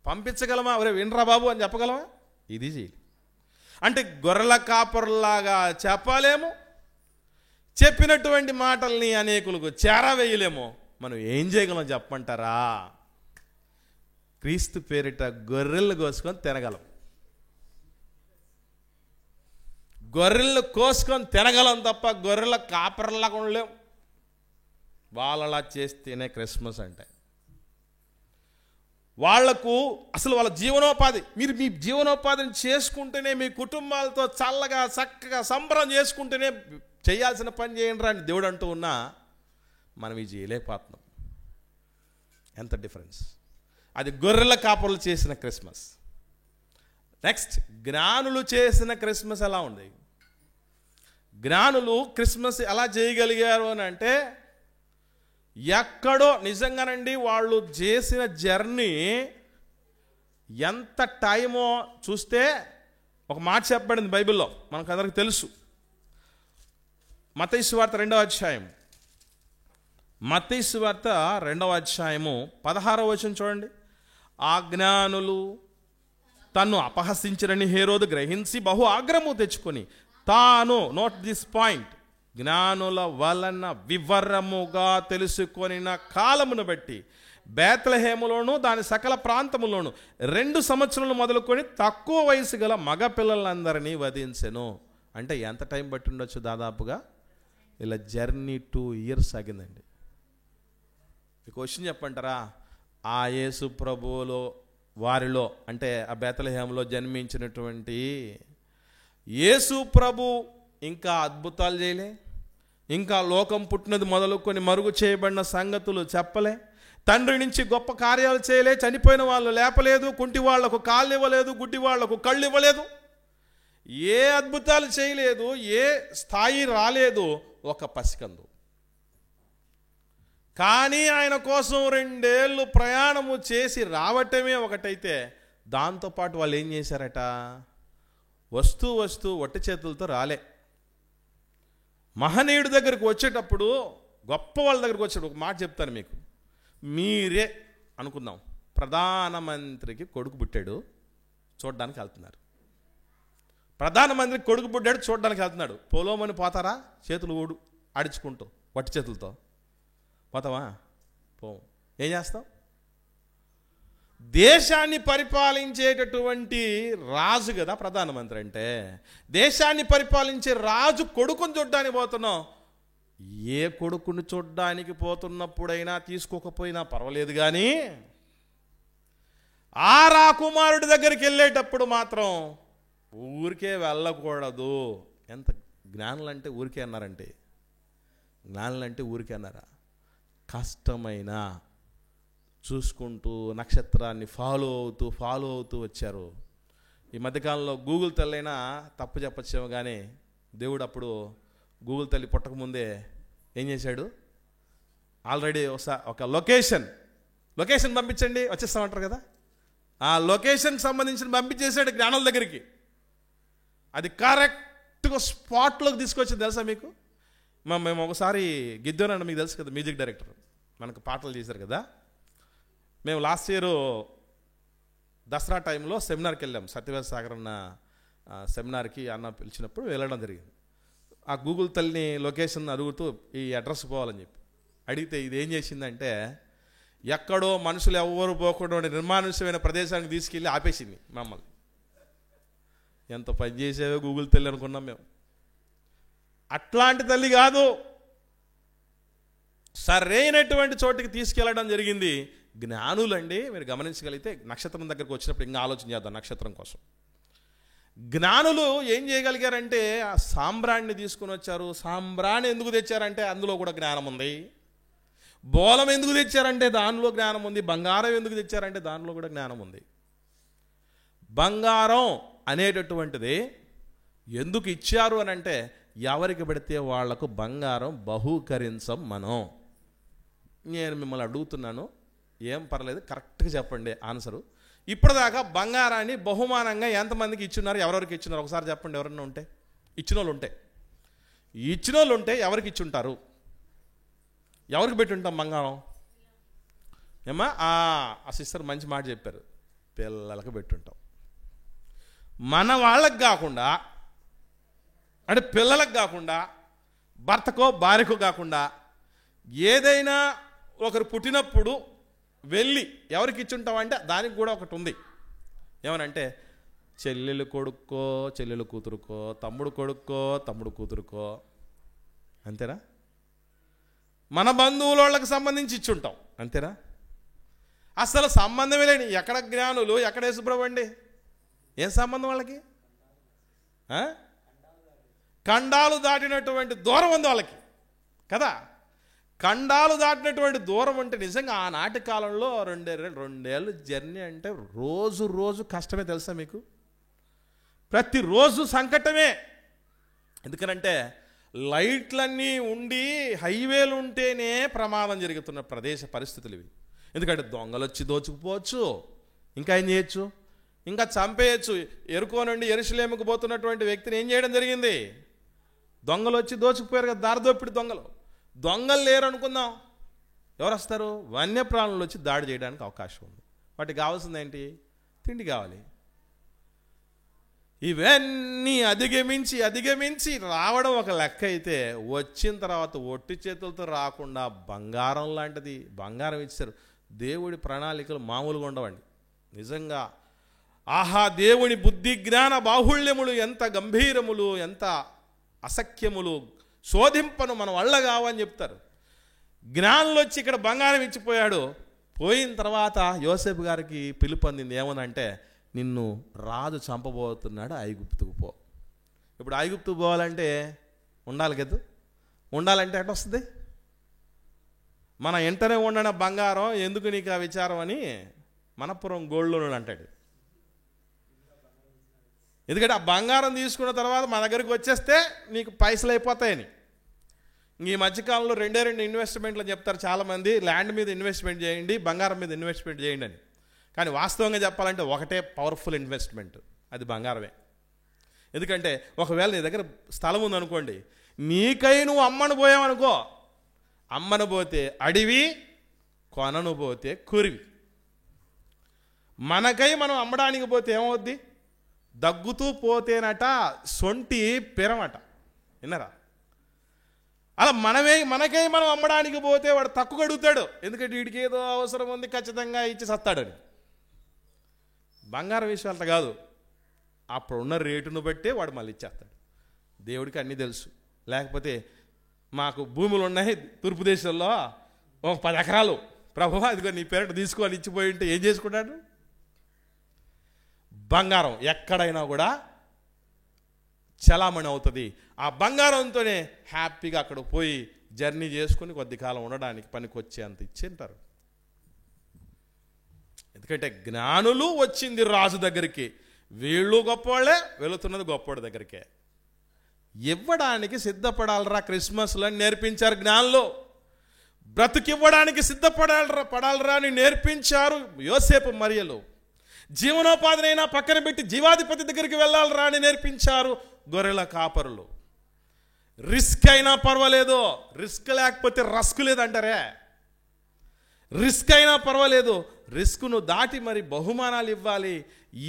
పంపించగలమా? ఒరే వినరా బాబు అని చెప్పగలమా? ఇది చేయాలి. అంటే గొర్రెల కాపరులాగా చెప్పలేము, చెప్పినటువంటి మాటల్ని అనేకులకు చేరవేయలేము. మనం ఏం చేయగలం చెప్పంటారా? క్రీస్తు పేరిట గొర్రెలను కోసుకొని తినగలం. గొర్రెలను కోసుకొని తినగలం తప్ప గొర్రెల కాపర్లాగా ఉండలేం. వాళ్ళలా చేస్తేనే క్రిస్మస్ అంటే. వాళ్లకు అసలు వాళ్ళ జీవనోపాధి, మీరు మీ జీవనోపాధిని చేసుకుంటేనే, మీ కుటుంబాలతో చల్లగా చక్కగా సంబరం చేసుకుంటేనే చేయాల్సిన పని చేయండి అని దేవుడు అంటూ ఉన్నా మనం ఇది చేయలేకపోతున్నాం. ఎంత డిఫరెన్స్! అది గొర్రెల కాపరులు చేసిన క్రిస్మస్. నెక్స్ట్, జ్ఞానులు చేసిన క్రిస్మస్ ఎలా ఉంది? జ్ఞానులు క్రిస్మస్ ఎలా చేయగలిగారు అని అంటే, ఎక్కడో నిజంగానండి వాళ్ళు చేసిన జర్నీ ఎంత టైమో చూస్తే ఒక మాట చెప్పబడింది బైబిల్లో, మనకు అందరికి తెలుసు. మత్తయి సువార్త 2వ అధ్యాయం, మత్తయి సువార్త 2వ అధ్యాయము 16వ వచనం చూడండి. ఆ జ్ఞానులు తన్ను అపహసించరని హేరోదు గ్రహించి బహు ఆగ్రహము తెచ్చుకొని తాను, నోట్ దిస్ పాయింట్, జ్ఞానుల వలన వివరముగా తెలుసుకొనిన కాలమును బట్టి బేత్లెహేములోను దాని సకల ప్రాంతములోను 2 సంవత్సరాలు మొదలుకొని తక్కువ వయసు గల మగపిల్లలందరినీ వధించెను. అంటే ఎంత టైం బట్టి ఉండొచ్చు? దాదాపుగా ఇలా జర్నీ 2 years ఆగిందండి. ఈ క్వశ్చన్ చెప్పంటారా? ఆ యేసు ప్రభువులో వారిలో, అంటే ఆ బేత్లెహేములో జన్మించినటువంటి యేసు ప్రభు ఇంకా అద్భుతాలు చేయలే, ఇంకా లోకం పుట్టినది మొదలుకొని మరుగు చేయబడిన సంగతులు చెప్పలే, తండ్రి నుంచి గొప్ప కార్యాలు చేయలే, చనిపోయిన వాళ్ళు లేపలేదు, కుంటి వాళ్లకు కాళ్ళు ఇవ్వలేదు, గుడ్డి వాళ్లకు కళ్ళు ఇవ్వలేదు, ఏ అద్భుతాలు చేయలేదు, ఏ స్థాయి రాలేదు, ఒక పసికందు. కానీ ఆయన కోసం 2 ఏళ్ళు ప్రయాణము చేసి రావటమే ఒకటైతే, దాంతోపాటు వాళ్ళు ఏం చేశారట? వస్తూ ఒట్టి చేతులతో రాలే. మహనీయుడి దగ్గరికి వచ్చేటప్పుడు, గొప్ప వాళ్ళ దగ్గరికి వచ్చేటప్పుడు ఒక మాట చెప్తాను మీకు. మీరే అనుకుందాం, ప్రధానమంత్రికి కొడుకు పుట్టాడు, చూడడానికి వెళ్తున్నారు. ప్రధానమంత్రికి కొడుకు పుట్టాడు, చూడడానికి వెళ్తున్నాడు. పోలోమని పోతారా? చేతులు ఆడించుకుంటూ వట్టి చేతులతో పోతావా? పోం. ఏం చేస్తాం? దేశాన్ని పరిపాలించేటటువంటి రాజు కదా ప్రధానమంత్రి అంటే. దేశాన్ని పరిపాలించే రాజు కొడుకుని చూడ్డానికి పోతున్నాం. ఏ కొడుకుని చూడ్డానికి పోతున్నప్పుడైనా తీసుకోకపోయినా పర్వాలేదు, కానీ ఆ రాకుమారుడి దగ్గరికి వెళ్ళేటప్పుడు మాత్రం ఊరికే వెళ్ళకూడదు. ఎంత జ్ఞానులంటే ఊరికే అన్నారంటే, జ్ఞానులంటే ఊరికే అన్నారా? కష్టమైన చూసుకుంటూ నక్షత్రాన్ని ఫాలో అవుతూ వచ్చారు. ఈ మధ్యకాలంలో గూగుల్ తల్లైనా తప్పు చెప్పచ్చేమో, కానీ దేవుడు అప్పుడు గూగుల్ తల్లి పుట్టకముందే ఏం చేశాడు? ఆల్రెడీ ఒక లొకేషన్ పంపించండి వచ్చేస్తామంటారు కదా, ఆ లొకేషన్కి సంబంధించిన పంపించేశాడు జ్ఞానుల దగ్గరికి. అది కరెక్ట్గా స్పాట్లోకి తీసుకొచ్చింది. తెలుసా మీకు? మేము ఒకసారి గిద్దోనన్న, మీకు తెలుసు కదా, మ్యూజిక్ డైరెక్టర్, మనకు పాటలు చేశారు కదా. మేము లాస్ట్ ఇయర్ దసరా టైంలో సెమినార్కి వెళ్ళాం. సత్యవేద సాగర్ అన్న సెమినార్కి అన్న పిలిచినప్పుడు వెళ్ళడం జరిగింది. ఆ గూగుల్ తల్లిని లొకేషన్ అడుగుతూ ఈ అడ్రస్ పోవాలని చెప్పి అడిగితే ఇది ఏం చేసిందంటే, ఎక్కడో మనుషులు ఎవ్వరు పోకుండా నిర్మానుష్యమైన ప్రదేశానికి తీసుకెళ్ళి ఆపేసింది మమ్మల్ని. ఎంత పని చేసేవో గూగుల్ తల్లి అనుకున్నాం మేము. అట్లాంటి తల్లి కాదు, సరైనటువంటి చోటికి తీసుకెళ్ళడం జరిగింది. జ్ఞానులండి, మీరు గమనించగలిగితే నక్షత్రం దగ్గరకు వచ్చినప్పుడు ఇంకా ఆలోచన చేద్దాం. నక్షత్రం కోసం జ్ఞానులు ఏం చేయగలిగారంటే, ఆ సాంబ్రాణ్ణి తీసుకుని వచ్చారు. సాంబ్రాణి ఎందుకు తెచ్చారంటే అందులో కూడా జ్ఞానం ఉంది. బోలం ఎందుకు తెచ్చారంటే దానిలో జ్ఞానం ఉంది. బంగారం ఎందుకు తెచ్చారంటే దానిలో కూడా జ్ఞానం ఉంది. బంగారం అనేటటువంటిది ఎందుకు ఇచ్చారు అని అంటే, ఎవరికి పెడితే వాళ్లకు బంగారం బహూకరించం మనం. నేను మిమ్మల్ని అడుగుతున్నాను, ఏం పర్లేదు, కరెక్ట్గా చెప్పండి ఆన్సరు. ఇప్పటిదాకా బంగారాన్ని బహుమానంగా ఎంతమందికి ఇచ్చున్నారు? ఎవరెవరికి ఇచ్చున్నారు? ఒకసారి చెప్పండి. ఎవరన్నా ఉంటే, ఇచ్చిన వాళ్ళు ఉంటే ఎవరికి ఇచ్చుంటారు? ఎవరికి పెట్టి ఉంటాం బంగారం? ఏమా ఆ సిస్టర్ మంచి మాట చెప్పారు, పిల్లలకు పెట్టుంటాం. మన వాళ్ళకి కాకుండా, అంటే పిల్లలకు కాకుండా, భర్తకో భార్యకో కాకుండా, ఏదైనా ఒకరు పుట్టినప్పుడు వెళ్ళి ఎవరికి ఇచ్చుంటామంటే దానికి కూడా ఒకటి ఉంది. ఏమనంటే చెల్లెలు కొడుక్కో చెల్లెలు కూతురుకో, తమ్ముడు కొడుక్కో తమ్ముడు కూతురుకో, అంతేనా? మన బంధువుల వాళ్ళకి సంబంధించి ఇచ్చుంటాం, అంతేనా? అసలు సంబంధమే లేని ఎక్కడ జ్ఞానులు, ఎక్కడ యేసుప్రభు అండి? ఏం సంబంధం వాళ్ళకి? ఖండాలు దాటినటువంటి దూరం ఉంది వాళ్ళకి కదా. ఖండాలు దాటినటువంటి దూరం అంటే నిజంగా ఆనాటి కాలంలో రెండేళ్ళు జర్నీ అంటే రోజు కష్టమే తెలుసా మీకు? ప్రతిరోజు సంకటమే. ఎందుకనంటే లైట్లన్నీ ఉండి హైవేలు ఉంటేనే ప్రమాదం జరుగుతున్న పరిస్థితులు ఇవి. ఎందుకంటే దొంగలు వచ్చి దోచుకుపోవచ్చు, ఇంకా ఏం చేయొచ్చు, ఇంకా చంపేయచ్చు. ఎరుకో నుండి యెరూషలేముకు పోతున్నటువంటి వ్యక్తిని ఏం చేయడం జరిగింది? దొంగలు వచ్చి దోచుకుపోయారు కదా, దారిదోపిడి దొంగలు లేరు అనుకుందాం, ఎవరు వస్తారు? వన్యప్రాణులు వచ్చి దాడి చేయడానికి అవకాశం ఉంది. వాటికి కావాల్సింది ఏంటి? తిండి కావాలి. ఇవన్నీ అధిగమించి రావడం ఒక లెక్క అయితే, వచ్చిన తర్వాత ఒట్టి చేతులతో రాకుండా బంగారం లాంటిది బంగారం ఇచ్చారు. దేవుడి ప్రణాళికలు మామూలుగా ఉండవండి నిజంగా. దేవుని బుద్ధి జ్ఞాన బాహుళ్యములు ఎంత గంభీరములు, ఎంత అసఖ్యములు, శోధింపను మన వల్ల కావని చెప్తారు. జ్ఞానులు వచ్చి ఇక్కడ బంగారం ఇచ్చిపోయాడు. పోయిన తర్వాత యోసేపు గారికి పిలుపు అందింది. ఏమనంటే, నిన్ను రాజు చంపబోతున్నాడు, ఐగుప్తుకు పో. ఇప్పుడు ఐగుప్తుకు పోవాలంటే ఉండాలి కదా, ఉండాలంటే ఎట్లా వస్తుంది? మన వెంటనే ఉండన బంగారం ఎందుకు నీకు ఆ విచారం అని మనపురం గోల్డ్ లోన్ అంటాడు. ఎందుకంటే ఆ బంగారం తీసుకున్న తర్వాత మన దగ్గరికి వచ్చేస్తే నీకు పైసలు అయిపోతాయని. ఈ మధ్యకాలంలో రెండే ఇన్వెస్ట్మెంట్లు అని చెప్తారు చాలామంది. ల్యాండ్ మీద ఇన్వెస్ట్మెంట్ చేయండి, బంగారం మీద ఇన్వెస్ట్మెంట్ చేయండి అని. కానీ వాస్తవంగా చెప్పాలంటే ఒకటే పవర్ఫుల్ ఇన్వెస్ట్మెంట్, అది బంగారమే. ఎందుకంటే ఒకవేళ నీ దగ్గర స్థలం ఉందనుకోండి, నీకై నువ్వు అమ్మను పోయావనుకో, అమ్మను పోతే అడివి, కొనను పోతే కురివి. మనకై మనం అమ్మడానికి పోతే ఏమవుద్ది? దగ్గుతూ పోతేనట సొంటి పిరమట, విన్నారా? అలా మనకై మనం అమ్మడానికి పోతే వాడు తక్కువ అడుగుతాడు, ఎందుకంటే వీడికి ఏదో అవసరం ఉంది, ఖచ్చితంగా ఇచ్చి సత్తాడని. బంగారం విషయం అంత కాదు, అప్పుడున్న రేటును బట్టే వాడు మళ్ళీ ఇచ్చేస్తాడు. దేవుడికి అన్నీ తెలుసు. లేకపోతే మాకు భూములు ఉన్నాయి తూర్పు దేశంలో, 10 ఎకరాలు, ప్రభువా ఇదిగో నీ పేరిట తీసుకొని ఇచ్చిపోయి ఉంటే ఏం చేసుకుంటాడు? బంగారం ఎక్కడైనా కూడా చలామణి అవుతుంది. ఆ బంగారంతోనే హ్యాపీగా అక్కడ పోయి జర్నీ చేసుకుని కొద్ది కాలం ఉండడానికి పనికి వచ్చే అంత ఇచ్చింటారు. ఎందుకంటే జ్ఞానులు వచ్చింది రాజు దగ్గరికి, వీళ్ళు గొప్పవాళ్ళే, వెళుతున్నది గొప్పవాడి దగ్గరికే. ఇవ్వడానికి సిద్ధపడాలరా క్రిస్మస్లో అని నేర్పించారు జ్ఞానులు. బ్రతుకివ్వడానికి పడాలరా అని నేర్పించారు యోసేపు మరియలు. జీవనోపాధినైనా పక్కన పెట్టి జీవాధిపతి దగ్గరికి వెళ్ళాలరా అని నేర్పించారు గొర్రెల కాపరులు. రిస్క్ అయినా పర్వాలేదు, రిస్క్ లేకపోతే రస్క్ లేదంటారే. రిస్క్ అయినా పర్వాలేదు, రిస్క్ను దాటి మరి బహుమానాలు ఇవ్వాలి,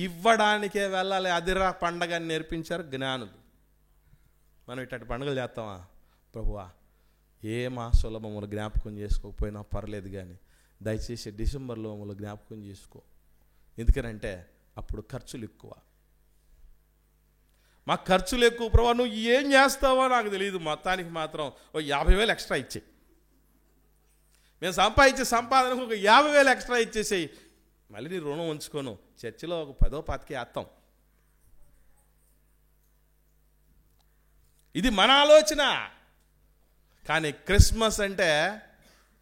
ఇవ్వడానికే వెళ్ళాలి, అదిరా పండగ అని నేర్పించారు జ్ఞానులు. మనం ఇట్లాంటి పండుగలు చేస్తామా? ప్రభువా ఏ మాసంలో మమ్మల్ని జ్ఞాపకం చేసుకోకపోయినా పర్లేదు, కానీ దయచేసి డిసెంబర్లో మమ్మల్ని జ్ఞాపకం చేసుకో. ఎందుకనంటే అప్పుడు ఖర్చులు ఎక్కువ. మాకు ఖర్చులు ఎక్కువ ప్రభా, నువ్వు ఏం చేస్తావో నాకు తెలియదు, మొత్తానికి మాత్రం 50,000 ఎక్స్ట్రా ఇచ్చేయి. మేము సంపాదించే సంపాదనకు 50,000 ఎక్స్ట్రా ఇచ్చేసేయి, మళ్ళీ నీ రుణం ఉంచుకోను, చర్చిలో 10-15 వేస్తాం. ఇది మన ఆలోచన. కానీ క్రిస్మస్ అంటే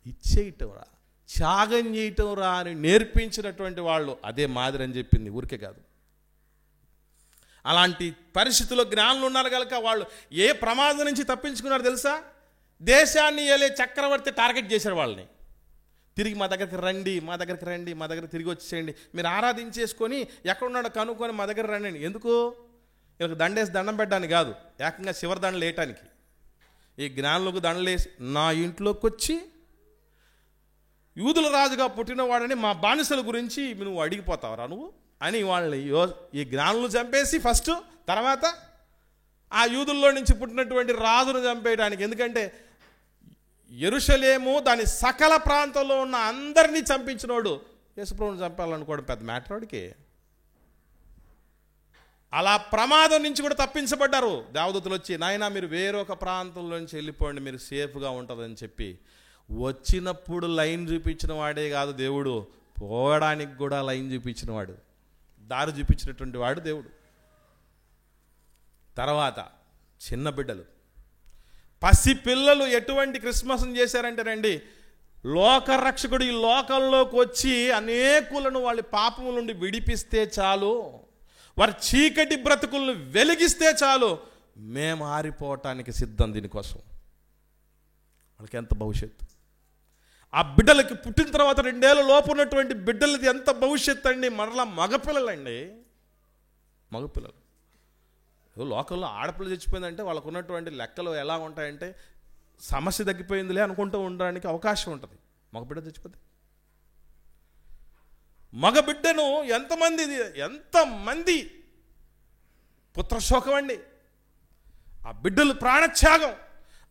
ఇచ్చేయటం రా, త్యాగం చేయటం రా అని నేర్పించినటువంటి వాళ్ళు అదే మాదిరి అని చెప్పింది, ఊరికే కాదు. అలాంటి పరిస్థితుల్లో జ్ఞానులు ఉన్నారు కనుక వాళ్ళు ఏ ప్రమాదం నుంచి తప్పించుకున్నారు తెలుసా? దేశాన్ని ఏలే చక్రవర్తి టార్గెట్ చేశారు వాళ్ళని. తిరిగి మా దగ్గరికి రండి, మా దగ్గర తిరిగి వచ్చేసేయండి, మీరు ఆరాధించేసుకొని ఎక్కడున్నాడో కనుక్కొని మా దగ్గర రండి. ఎందుకు? వీళ్ళకి దండేసి దండం పెట్టడానికి కాదు, ఏకంగా చివరి దండలు వేయటానికి. ఈ జ్ఞానులకు దండలేసి నా ఇంట్లోకి వచ్చి యూదుల రాజుగా పుట్టినవాడని మా బానిసల గురించి నువ్వు అడిగిపోతావురా నువ్వు అని వాళ్ళని ఈ జ్ఞానులు చంపేసి ఫస్ట్, తర్వాత ఆ యూదుల్లో నుంచి పుట్టినటువంటి రాజును చంపేయడానికి. ఎందుకంటే యెరూషలేము దాని సకల ప్రాంతంలో ఉన్న అందరినీ చంపించినోడు యేసుప్రభువుని చంపాలనుకోవడం పెద్ద మ్యాటర్ వాడికి. అలా ప్రమాదం నుంచి కూడా తప్పించబడ్డారు. దేవదూతలు వచ్చి నాయనా మీరు వేరొక ప్రాంతంలో నుంచి వెళ్ళిపోండి, మీరు సేఫ్గా ఉంటుందని చెప్పి వచ్చినప్పుడు లైన్ చూపించిన వాడే కాదు దేవుడు, పోవడానికి కూడా లైన్ చూపించిన వాడు, దారి చూపించినటువంటి వాడు దేవుడు. తర్వాత చిన్న బిడ్డలు, పసి పిల్లలు ఎటువంటి క్రిస్మస్ని చేశారంటేనండి, లోకరక్షకుడు ఈ లోకంలోకి వచ్చి అనేకులను వాళ్ళ పాపముల నుండి విడిపిస్తే చాలు, వారి చీకటి బ్రతుకులను వెలిగిస్తే చాలు, మేము ఆరిపోవటానికి సిద్ధం. దీనికోసం వాళ్ళకి ఎంత భవిష్యత్తు. ఆ బిడ్డలకి పుట్టిన తర్వాత 2 ఏళ్ళ లోపు ఉన్నటువంటి బిడ్డలది ఎంత భవిష్యత్తు అండి. మరలా మగపిల్లలండి, మగపిల్లలు. లోకంలో ఆడపిల్ల చచ్చిపోయిందంటే వాళ్ళకు ఉన్నటువంటి లెక్కలు ఎలా ఉంటాయంటే సమస్య తగ్గిపోయిందిలే అనుకుంటూ ఉండడానికి అవకాశం ఉంటుంది. మగబిడ్డ చచ్చిపోతే మగబిడ్డను ఎంతమంది పుత్రశోకం అండి. ఆ బిడ్డలు ప్రాణత్యాగం,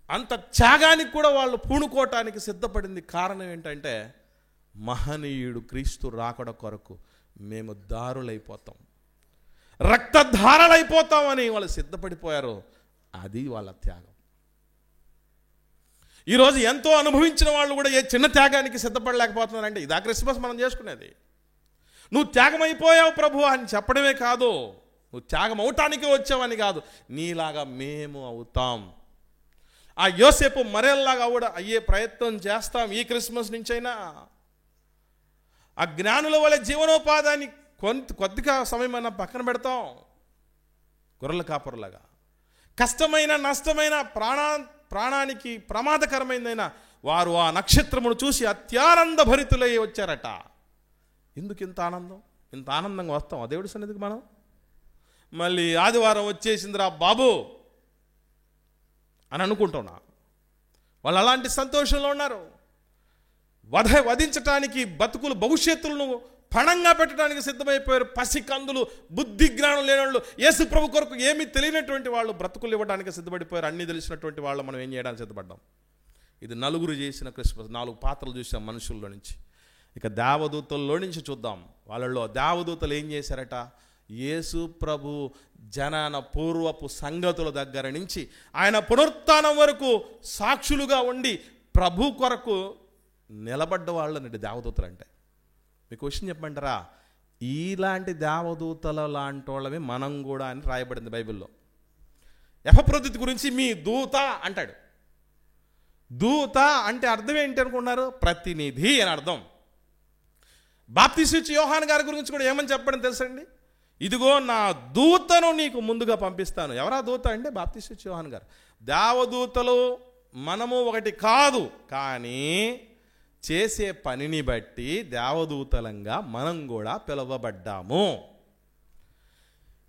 అంత త్యాగానికి కూడా వాళ్ళు పూనుకోవటానికి సిద్ధపడింది. కారణం ఏంటంటే మహనీయుడు క్రీస్తు రాకడ కొరకు మేము దారులైపోతాం, రక్తధారలైపోతామని వాళ్ళు సిద్ధపడిపోయారు. అది వాళ్ళ త్యాగం. ఈరోజు ఎంతో అనుభవించిన వాళ్ళు కూడా ఏ చిన్న త్యాగానికి సిద్ధపడలేకపోతున్నారంటే ఇదా క్రిస్మస్ మనం చేసుకునేది. నువ్వు త్యాగం అయిపోయావు ప్రభు అని చెప్పడమే కాదు, నువ్వు త్యాగం అవటానికి వచ్చావని కాదు, నీలాగా మేము అవుతాం. ఆ యోసేపు మరేలాగా కూడా అయ్యే ప్రయత్నం చేస్తాం. ఈ క్రిస్మస్ నుంచైనా ఆ జ్ఞానుల వల్ల జీవనోపాధాన్ని కొద్దిగా సమయమైనా పక్కన పెడతాం. గొర్రెల కాపరులాగా కష్టమైన నష్టమైన ప్రాణానికి ప్రమాదకరమైందైనా వారు ఆ నక్షత్రమును చూసి అత్యానంద భరితులై వచ్చారట. ఎందుకు ఇంత ఆనందం? ఇంత ఆనందంగా వస్తాం ఆ దేవుడి సన్నిధికి మనం. మళ్ళీ ఆదివారం వచ్చేసిందిరా బాబు అని అనుకుంటున్నా. వాళ్ళు అలాంటి సంతోషంలో ఉన్నారు. వధించటానికి బతుకులు భవిష్యత్తులను పణంగా పెట్టడానికి సిద్ధమైపోయారు. పసికందులు, బుద్ధి జ్ఞానం లేని వాళ్ళు, యేసు ప్రభు కొరకు ఏమీ తెలియనటువంటి వాళ్ళు బ్రతుకులు ఇవ్వడానికి సిద్ధపడిపోయారు. అన్నీ తెలిసినటువంటి వాళ్ళు మనం ఏం చేయడానికి సిద్ధపడ్డాం. ఇది నలుగురు చేసిన క్రిస్మస్. 4 పాత్రలు చూసాం మనుషుల్లో నుంచి. ఇక దేవదూతల్లో నుంచి చూద్దాం. వాళ్ళల్లో దేవదూతలు ఏం చేశారట? యేసు ప్రభు జనన పూర్వపు సంగతుల దగ్గర నుంచి ఆయన పునరుత్థానం వరకు సాక్షులుగా ఉండి ప్రభు కొరకు నిలబడ్డ వాళ్ళనండి దేవదూతలు అంటే. మీకు క్వశ్చన్ చెప్పమంటారా? ఇలాంటి దేవదూతల లాంటి వాళ్ళమే మనం కూడా అని రాయబడింది బైబిల్లో. ఎఫ్రొదితు గురించి మీ దూత అంటాడు. దూత అంటే అర్థం ఏంటి అనుకున్నారు? ప్రతినిధి అని అర్థం. బాప్తిస్మిచ్చే యోహాను గారి గురించి కూడా ఏమని చెప్పడం తెలుసండి? ఇదిగో నా దూతను నీకు ముందుగా పంపిస్తాను. ఎవరా దూత అంటే బాప్తిస్మిచ్చే యోహాను గారు. దేవదూతలు మనము ఒకటి కాదు, కానీ చేసే పనిని బట్టి దేవదూతలంగా మనం కూడా పిలువబడ్డాము.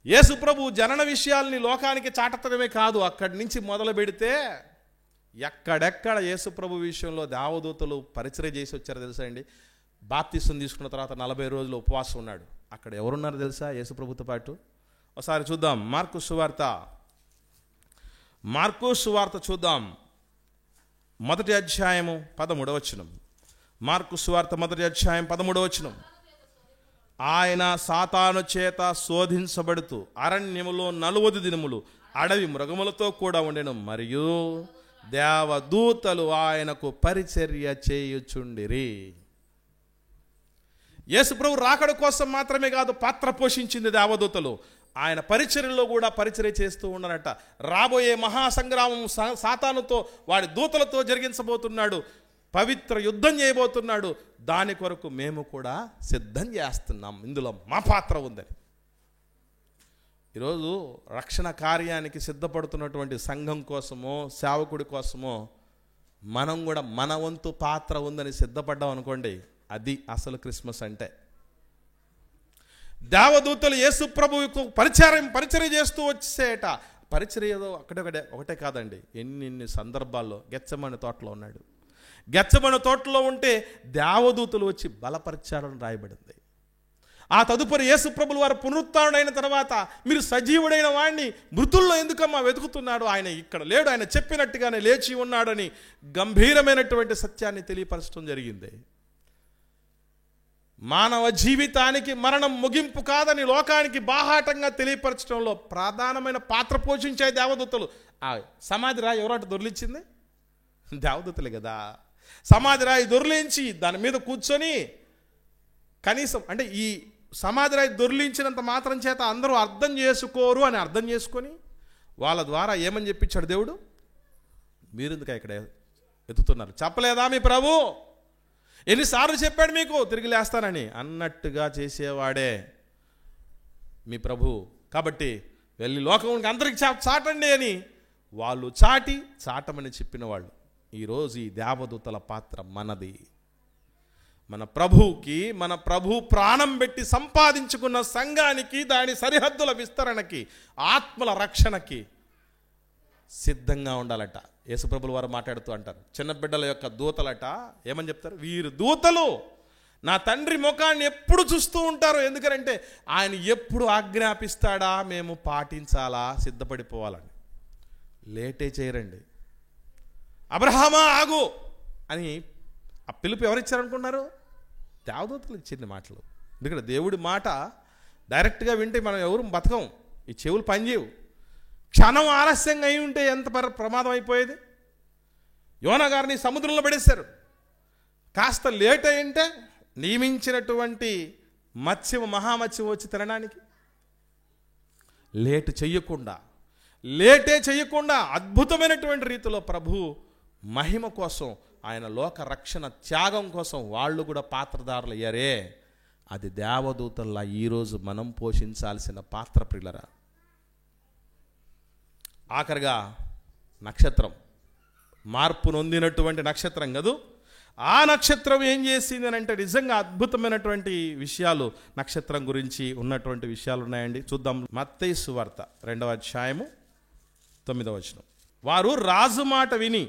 యేసు ప్రభు జనన విషయాల్ని లోకానికి చాటతడమే కాదు, అక్కడి నుంచి మొదలు పెడితే ఎక్కడెక్కడ యేసు ప్రభు విషయంలో దేవదూతలు పరిచయం చేసి వచ్చారో తెలుసా అండి? బాప్తిసం తీసుకున్న తర్వాత 40 రోజులు ఉపవాసం ఉన్నాడు. అక్కడ ఎవరున్నారు తెలుసా యేసు ప్రభుతో పాటు? ఒకసారి చూద్దాం. మార్కు సువార్త చూద్దాం. 1వ అధ్యాయము 13వ వచనం. మార్కు సువార్త 1వ అధ్యాయం 13వ వచనం. ఆయన సాతాను చేత శోధించబడుతూ అరణ్యములో 40 దినములు అడవి మృగములతో కూడా ఉండెను, మరియు దేవదూతలు ఆయనకు పరిచర్య చేయుచుండిరి. యేసు ప్రభు రాకడ కోసం మాత్రమే కాదు పాత్ర పోషించింది దేవదూతలు. ఆయన పరిచర్యలో కూడా పరిచర్య చేస్తూ ఉన్నారట. రాబోయే మహాసంగ్రామం సాతానుతో వాడి దూతలతో జరిగించబోతున్నాడు. పవిత్ర యుద్ధం చేయబోతున్నాడు. దాని కొరకు మేము కూడా సిద్ధం చేస్తున్నాం. ఇందులో మా పాత్ర ఉందని. ఈరోజు రక్షణ కార్యానికి సిద్ధపడుతున్నటువంటి సంఘం కోసమో సేవకుడి కోసమో మనం కూడా మన వంతు పాత్ర ఉందని సిద్ధపడ్డాం అనుకోండి, అది అసలు క్రిస్మస్ అంటే. దేవదూతలు యేసు ప్రభువుకు పరిచర్య చేస్తూ వచ్చేట. పరిచర్య ఏదో ఒకటే కాదండి, ఎన్ని సందర్భాల్లో. గెత్సెమనే తోటలో ఉన్నాడు, గెత్సెమనే తోటలో ఉంటే దేవదూతలు వచ్చి బలపరిచారని రాయబడింది. ఆ తదుపరి యేసు ప్రభులు వారు పునరుత్థానుడైన తర్వాత, మీరు సజీవుడైన వాడిని మృతుల్లో ఎందుకమ్మా వెతుకుతున్నాడు, ఆయన ఇక్కడ లేడు, ఆయన చెప్పినట్టుగానే లేచి ఉన్నాడని గంభీరమైనటువంటి సత్యాన్ని తెలియపరచడం జరిగింది. మానవ జీవితానికి మరణం ముగింపు కాదని లోకానికి బాహాటంగా తెలియపరచడంలో ప్రధానమైన పాత్ర పోషించే దేవదూతలు. ఆ సమాధి రాయి ఎవరంటే దొర్లించింది? దేవదూతలే కదా. సమాధి రాయి దొర్లించి దాని మీద కూర్చొని, కనీసం అంటే ఈ సమాధి రాయి దొర్లించినంత మాత్రం చేత అందరూ అర్థం చేసుకోరు అని అర్థం చేసుకొని వాళ్ళ ద్వారా ఏమని చెప్పించాడు దేవుడు, మీరెందుకు ఇక్కడ ఎత్తుతున్నారు, చెప్పలేదా మీ ప్రభు, ఎన్నిసార్లు చెప్పాడు మీకు తిరిగి లేస్తానని అన్నట్టుగా చేసేవాడే మీ ప్రభు. కాబట్టి వెళ్ళి లోకానికి అందరికి చాటండి అని వాళ్ళు చాటమని చెప్పిన వాళ్ళు. ఈరోజు ఈ దేవదూతల పాత్ర మనది. మన ప్రభువుకి, మన ప్రభు ప్రాణం పెట్టి సంపాదించుకున్న సంఘానికి, దాని సరిహద్దుల విస్తరణకి, ఆత్మల రక్షణకి సిద్ధంగా ఉండాలట. యేసుప్రభుల వారు మాట్లాడుతూ అంటారు, చిన్న బిడ్డల యొక్క దూతలట ఏమని చెప్తారు, వీరు దూతలు నా తండ్రి ముఖాన్ని ఎప్పుడు చూస్తూ ఉంటారు. ఎందుకంటే ఆయన ఎప్పుడు ఆజ్ఞాపిస్తాడా మేము పాటించాలా, సిద్ధపడిపోవాలని. లేటే చేయరండి. అబ్రహామా ఆగు అని ఆ పిలుపు ఎవరిచ్చారనుకున్నారు? దేవదూతలు ఇచ్చింది మాటలు. ఎందుకంటే దేవుడి మాట డైరెక్ట్గా వింటే మనం ఎవరు బతకం, ఈ చెవులు పనిచేయవు. క్షణం ఆలస్యంగా అయి ఉంటే ఎంత ప్రమాదం అయిపోయేది. యోనా గారిని సముద్రంలో పడేశారు. కాస్త లేట్ అయింటే నియమించినటువంటి మహామత్స్యం వచ్చి తినడానికి లేటే చెయ్యకుండా అద్భుతమైనటువంటి రీతిలో ప్రభు మహిమ కోసం, ఆయన లోక రక్షణ త్యాగం కోసం వాళ్ళు కూడా పాత్రదారులు అయ్యారే. అది దేవదూతల్లా ఈరోజు మనం పోషించాల్సిన పాత్ర ప్రియులరా. ఆఖరిగా నక్షత్రం, మార్పు నొందినటువంటి నక్షత్రం కదూ. ఆ నక్షత్రం ఏం చేసింది అని అంటే నిజంగా అద్భుతమైనటువంటి విషయాలు నక్షత్రం గురించి ఉన్నటువంటి విషయాలు ఉన్నాయండి. చూద్దాం. మత్తయి సువార్త 2వ అధ్యాయము 9వ వచనం. వారు రాజు మాట విని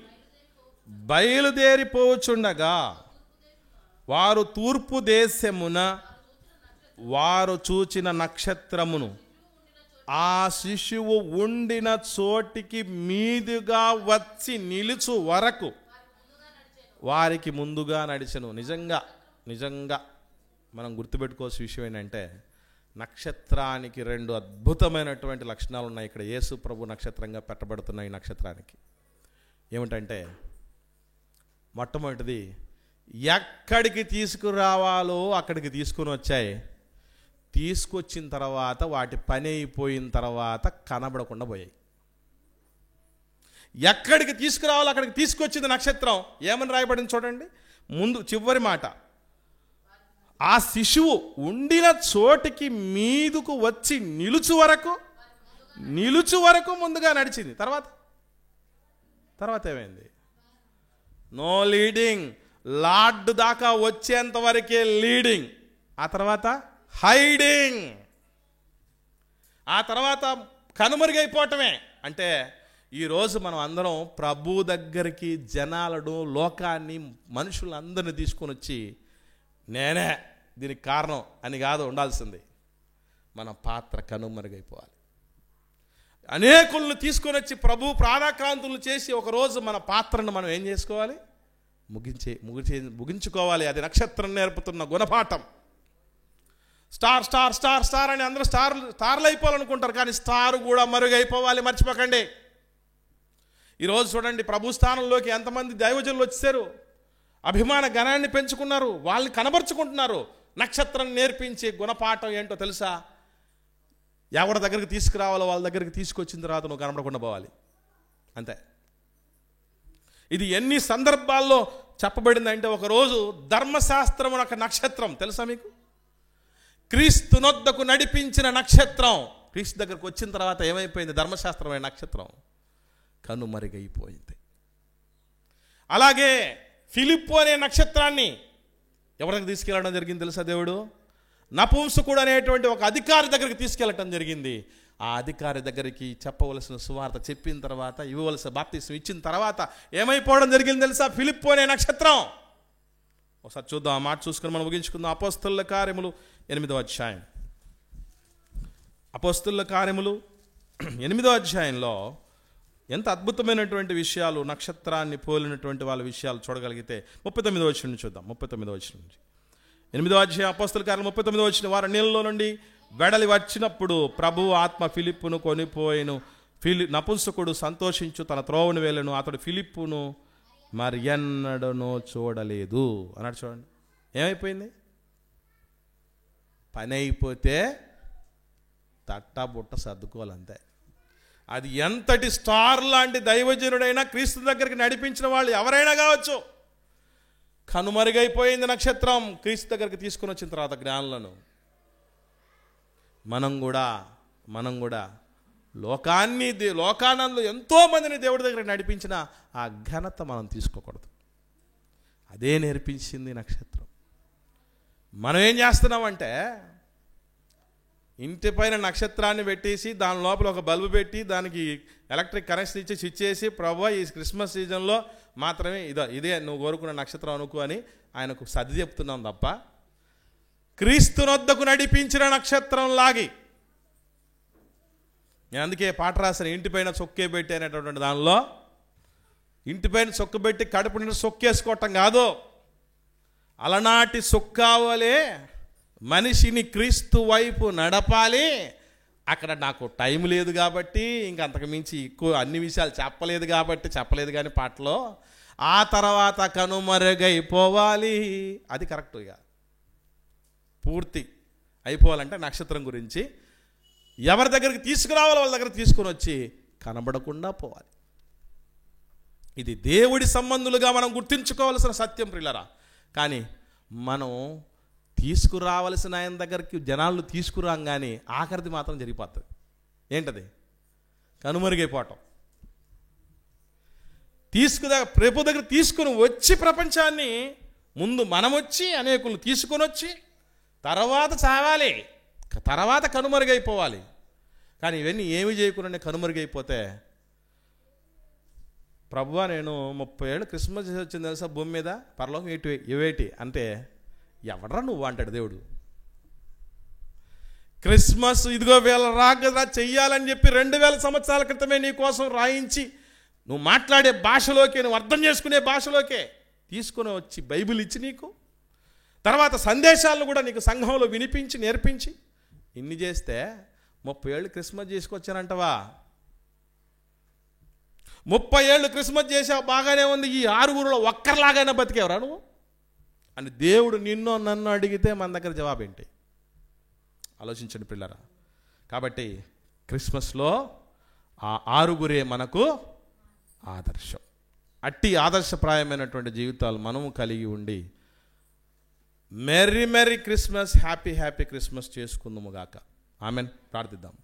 బయలుదేరిపోచుండగా వారు తూర్పు దేశమున వారు చూచిన నక్షత్రమును ఆ శిశువు ఉండిన చోటికి మీదుగా వచ్చి నిలుచు వరకు వారికి ముందుగా నడిచెను. నిజంగా మనం గుర్తుపెట్టుకోవాల్సిన విషయం ఏంటంటే, నక్షత్రానికి 2 అద్భుతమైనటువంటి లక్షణాలు ఉన్నాయి. ఇక్కడ యేసు ప్రభు నక్షత్రంగా పెట్టబడుతున్న ఈ నక్షత్రానికి ఏమిటంటే, మొట్టమొదటిది ఎక్కడికి తీసుకురావాలో అక్కడికి తీసుకుని వచ్చాయి. తీసుకొచ్చిన తర్వాత వాటి పని అయిపోయిన తర్వాత కనబడకుండా పోయాయి. ఎక్కడికి తీసుకురావాలో అక్కడికి తీసుకొచ్చింది నక్షత్రం. ఏమని రాయబడింది చూడండి, ముందు చివరి మాట, ఆ శిశువు ఉండిన చోటికి మీదుకు వచ్చి నిలుచు వరకు ముందుగా నడిచింది. తర్వాత ఏమైంది? No leading. లార్డ్ దాకా వచ్చేంత వరకే లీడింగ్, ఆ తర్వాత హైడింగ్, ఆ తర్వాత కనుమరుగైపోవటమే. అంటే ఈరోజు మనం అందరం ప్రభు దగ్గరికి జనాలను, లోకాన్ని, మనుషులందరినీ తీసుకొని వచ్చి నేనే దీనికి కారణం అని కాదు ఉండాల్సింది. మన పాత్ర కనుమరుగైపోవాలి. అనేకులను తీసుకొని వచ్చి ప్రభు ప్రాణాక్రాంతులను చేసి ఒకరోజు మన పాత్రను మనం ఏం చేసుకోవాలి? ముగించుకోవాలి. అది నక్షత్రం నేర్పుతున్న గుణపాఠం. స్టార్ స్టార్ స్టార్ స్టార్ అని అందరూ స్టార్లు అయిపోవాలనుకుంటారు, కానీ స్టార్ కూడా మరుగైపోవాలి, మర్చిపోకండి. ఈరోజు చూడండి, ప్రభు స్థానంలోకి ఎంతమంది దైవజనులు వచ్చేసారు, అభిమాన గణాన్ని పెంచుకున్నారు, వాళ్ళని కనబరుచుకుంటున్నారు. నక్షత్రం నేర్పించే గుణపాఠం ఏంటో తెలుసా? ఎవరి దగ్గరికి తీసుకురావాలో వాళ్ళ దగ్గరికి తీసుకొచ్చిన తర్వాత నువ్వు కనబడకుండా పోవాలి, అంతే. ఇది ఎన్ని సందర్భాల్లో చెప్పబడిందంటే, ఒకరోజు ధర్మశాస్త్రం ఒక నక్షత్రం తెలుసా మీకు? క్రీస్తు నొద్దకు నడిపించిన నక్షత్రం క్రీస్తు దగ్గరకు వచ్చిన తర్వాత ఏమైపోయింది? ధర్మశాస్త్రమైన నక్షత్రం కనుమరుగైపోయింది. అలాగే ఫిలిప్పు అనే నక్షత్రాన్ని ఎవరికి తీసుకెళ్ళడం జరిగింది తెలుసా? దేవుడు నపుంసకుడు అనేటువంటి ఒక అధికారి దగ్గరికి తీసుకెళ్ళటం జరిగింది. ఆ అధికారి దగ్గరికి చెప్పవలసిన సువార్త చెప్పిన తర్వాత, ఇవ్వవలసిన బాప్తిస్మం ఇచ్చిన తర్వాత ఏమైపోవడం జరిగింది తెలుసా? ఫిలిప్పు అనే నక్షత్రం. ఒకసారి చూద్దాం, ఆ మాట చూసుకొని మనం ముగించుకుందాం. అపోస్తలుల కార్యములు 8వ అధ్యాయం. అపోస్తలుల కార్యములు 8వ అధ్యాయంలో ఎంత అద్భుతమైనటువంటి విషయాలు, నక్షత్రాన్ని పోలినటువంటి వాళ్ళ విషయాలు చూడగలిగితే 39వ వచనం నుంచి చూద్దాం. 39వ వచనం నుంచి 8వ అధ్యాయం అపోస్తలుల కార్యం 39వ వచనం. వారు నీళ్ళలో నుండి వెడలి వచ్చినప్పుడు ప్రభువు ఆత్మ ఫిలిప్పును కొనిపోయిను. నపుంసకుడు సంతోషించు తన త్రోవను వెళ్ళను. అతడు ఫిలిప్పును మరి ఎన్నడనో చూడలేదు అన్నాడు. చూడండి, ఏమైపోయింది? పని అయిపోతే తట్టా బుట్ట సర్దుకోవాలంతే. అది ఎంతటి స్టార్ లాంటి దైవజనుడైనా, క్రీస్తు దగ్గరికి నడిపించిన వాళ్ళు ఎవరైనా కావచ్చు, కనుమరుగైపోయింది నక్షత్రం. క్రీస్తు దగ్గరికి తీసుకుని వచ్చిన తర్వాత జ్ఞానులను మనం కూడా లోకానంలో ఎంతో మందిని దేవుడి దగ్గర నడిపించిన ఆ ఘనత మనం తీసుకోకూడదు. అదే నేర్పించింది నక్షత్రం. మనం ఏం చేస్తున్నామంటే, ఇంటి పైన నక్షత్రాన్ని పెట్టేసి దాని లోపల ఒక బల్బు పెట్టి దానికి ఎలక్ట్రిక్ కనెక్షన్ ఇచ్చి స్విచ్ చేసి, ప్రభువా ఈ క్రిస్మస్ సీజన్లో మాత్రమే ఇదే నువ్వు కోరుకున్న నక్షత్రం అనుకో అని ఆయనకు సర్ది చెప్తున్నాం తప్ప, క్రీస్తునొద్దకు నడిపించిన నక్షత్రం లాగి. నేను అందుకే పాట రాశాను, ఇంటిపైన చొక్కే పెట్టి అనేటటువంటి దానిలో, ఇంటిపైన చొక్క పెట్టి కడుపు నిండా సొక్కేసుకోవటం కాదు, అలనాటి సొక్కావలే మనిషిని క్రీస్తు వైపు నడపాలి. అక్కడ నాకు టైం లేదు కాబట్టి, ఇంకంతకు మించి ఎక్కువ అన్ని విషయాలు చెప్పలేదు కానీ పాటలో, ఆ తర్వాత కనుమరుగైపోవాలి. అది కరెక్ట్. ఇక పూర్తి అయిపోవాలంటే నక్షత్రం గురించి ఎవరి దగ్గరికి తీసుకురావాలో వాళ్ళ దగ్గర తీసుకుని వచ్చి కనబడకుండా పోవాలి. ఇది దేవుడి సంబంధులుగా మనం గుర్తించుకోవాల్సిన సత్యం ప్రియులారా. కానీ మనం తీసుకురావలసిన ఆయన దగ్గరికి జనాలు తీసుకురాం, కానీ ఆఖరిది మాత్రం జరిగిపోతుంది. ఏంటది? కనుమరుగైపోవటం. ప్రభు దగ్గర తీసుకుని వచ్చి ప్రపంచాన్ని ముందు మనం వచ్చి అనేకులు తీసుకొని వచ్చి తర్వాత చావాలి, తర్వాత కనుమరుగైపోవాలి. కానీ ఇవన్నీ ఏమి చేయకుండా కనుమరుగైపోతే, ప్రభువా నేను 30 ఏళ్ళు క్రిస్మస్ చేసి వచ్చింది తెలుసా భూమి మీద, పరలోకం ఇవేటి అంటే, ఎవడరా నువ్వు అంటాడు దేవుడు. క్రిస్మస్ ఇదిగో వీళ్ళ రాగదా చెయ్యాలని చెప్పి 2000 సంవత్సరాల క్రితమే నీ కోసం రాయించి, నువ్వు మాట్లాడే భాషలోకే, నువ్వు అర్థం చేసుకునే భాషలోకే తీసుకుని వచ్చి బైబిల్ ఇచ్చి నీకు, తర్వాత సందేశాలను కూడా నీకు సంఘంలో వినిపించి నేర్పించి ఇన్ని చేస్తే 30 ఏళ్ళు క్రిస్మస్ చేసుకొచ్చానంటవా? 30 ఏళ్ళు క్రిస్మస్ చేసావు, బాగానే ఉంది, ఈ 6 ఒక్కరిలాగైనా బతికేవరా నువ్వు అని దేవుడు నిన్నో నన్ను అడిగితే మన దగ్గర జవాబు ఏంటి? ఆలోచించండి పిల్లరా. కాబట్టి క్రిస్మస్లో ఆ 6 మనకు ఆదర్శం. అట్టి ఆదర్శప్రాయమైనటువంటి జీవితాలు మనము కలిగి ఉండి మెర్రీ క్రిస్మస్, హ్యాపీ క్రిస్మస్ చేసుకుందాము గాక. ఆమెన్. ప్రార్థిద్దాం.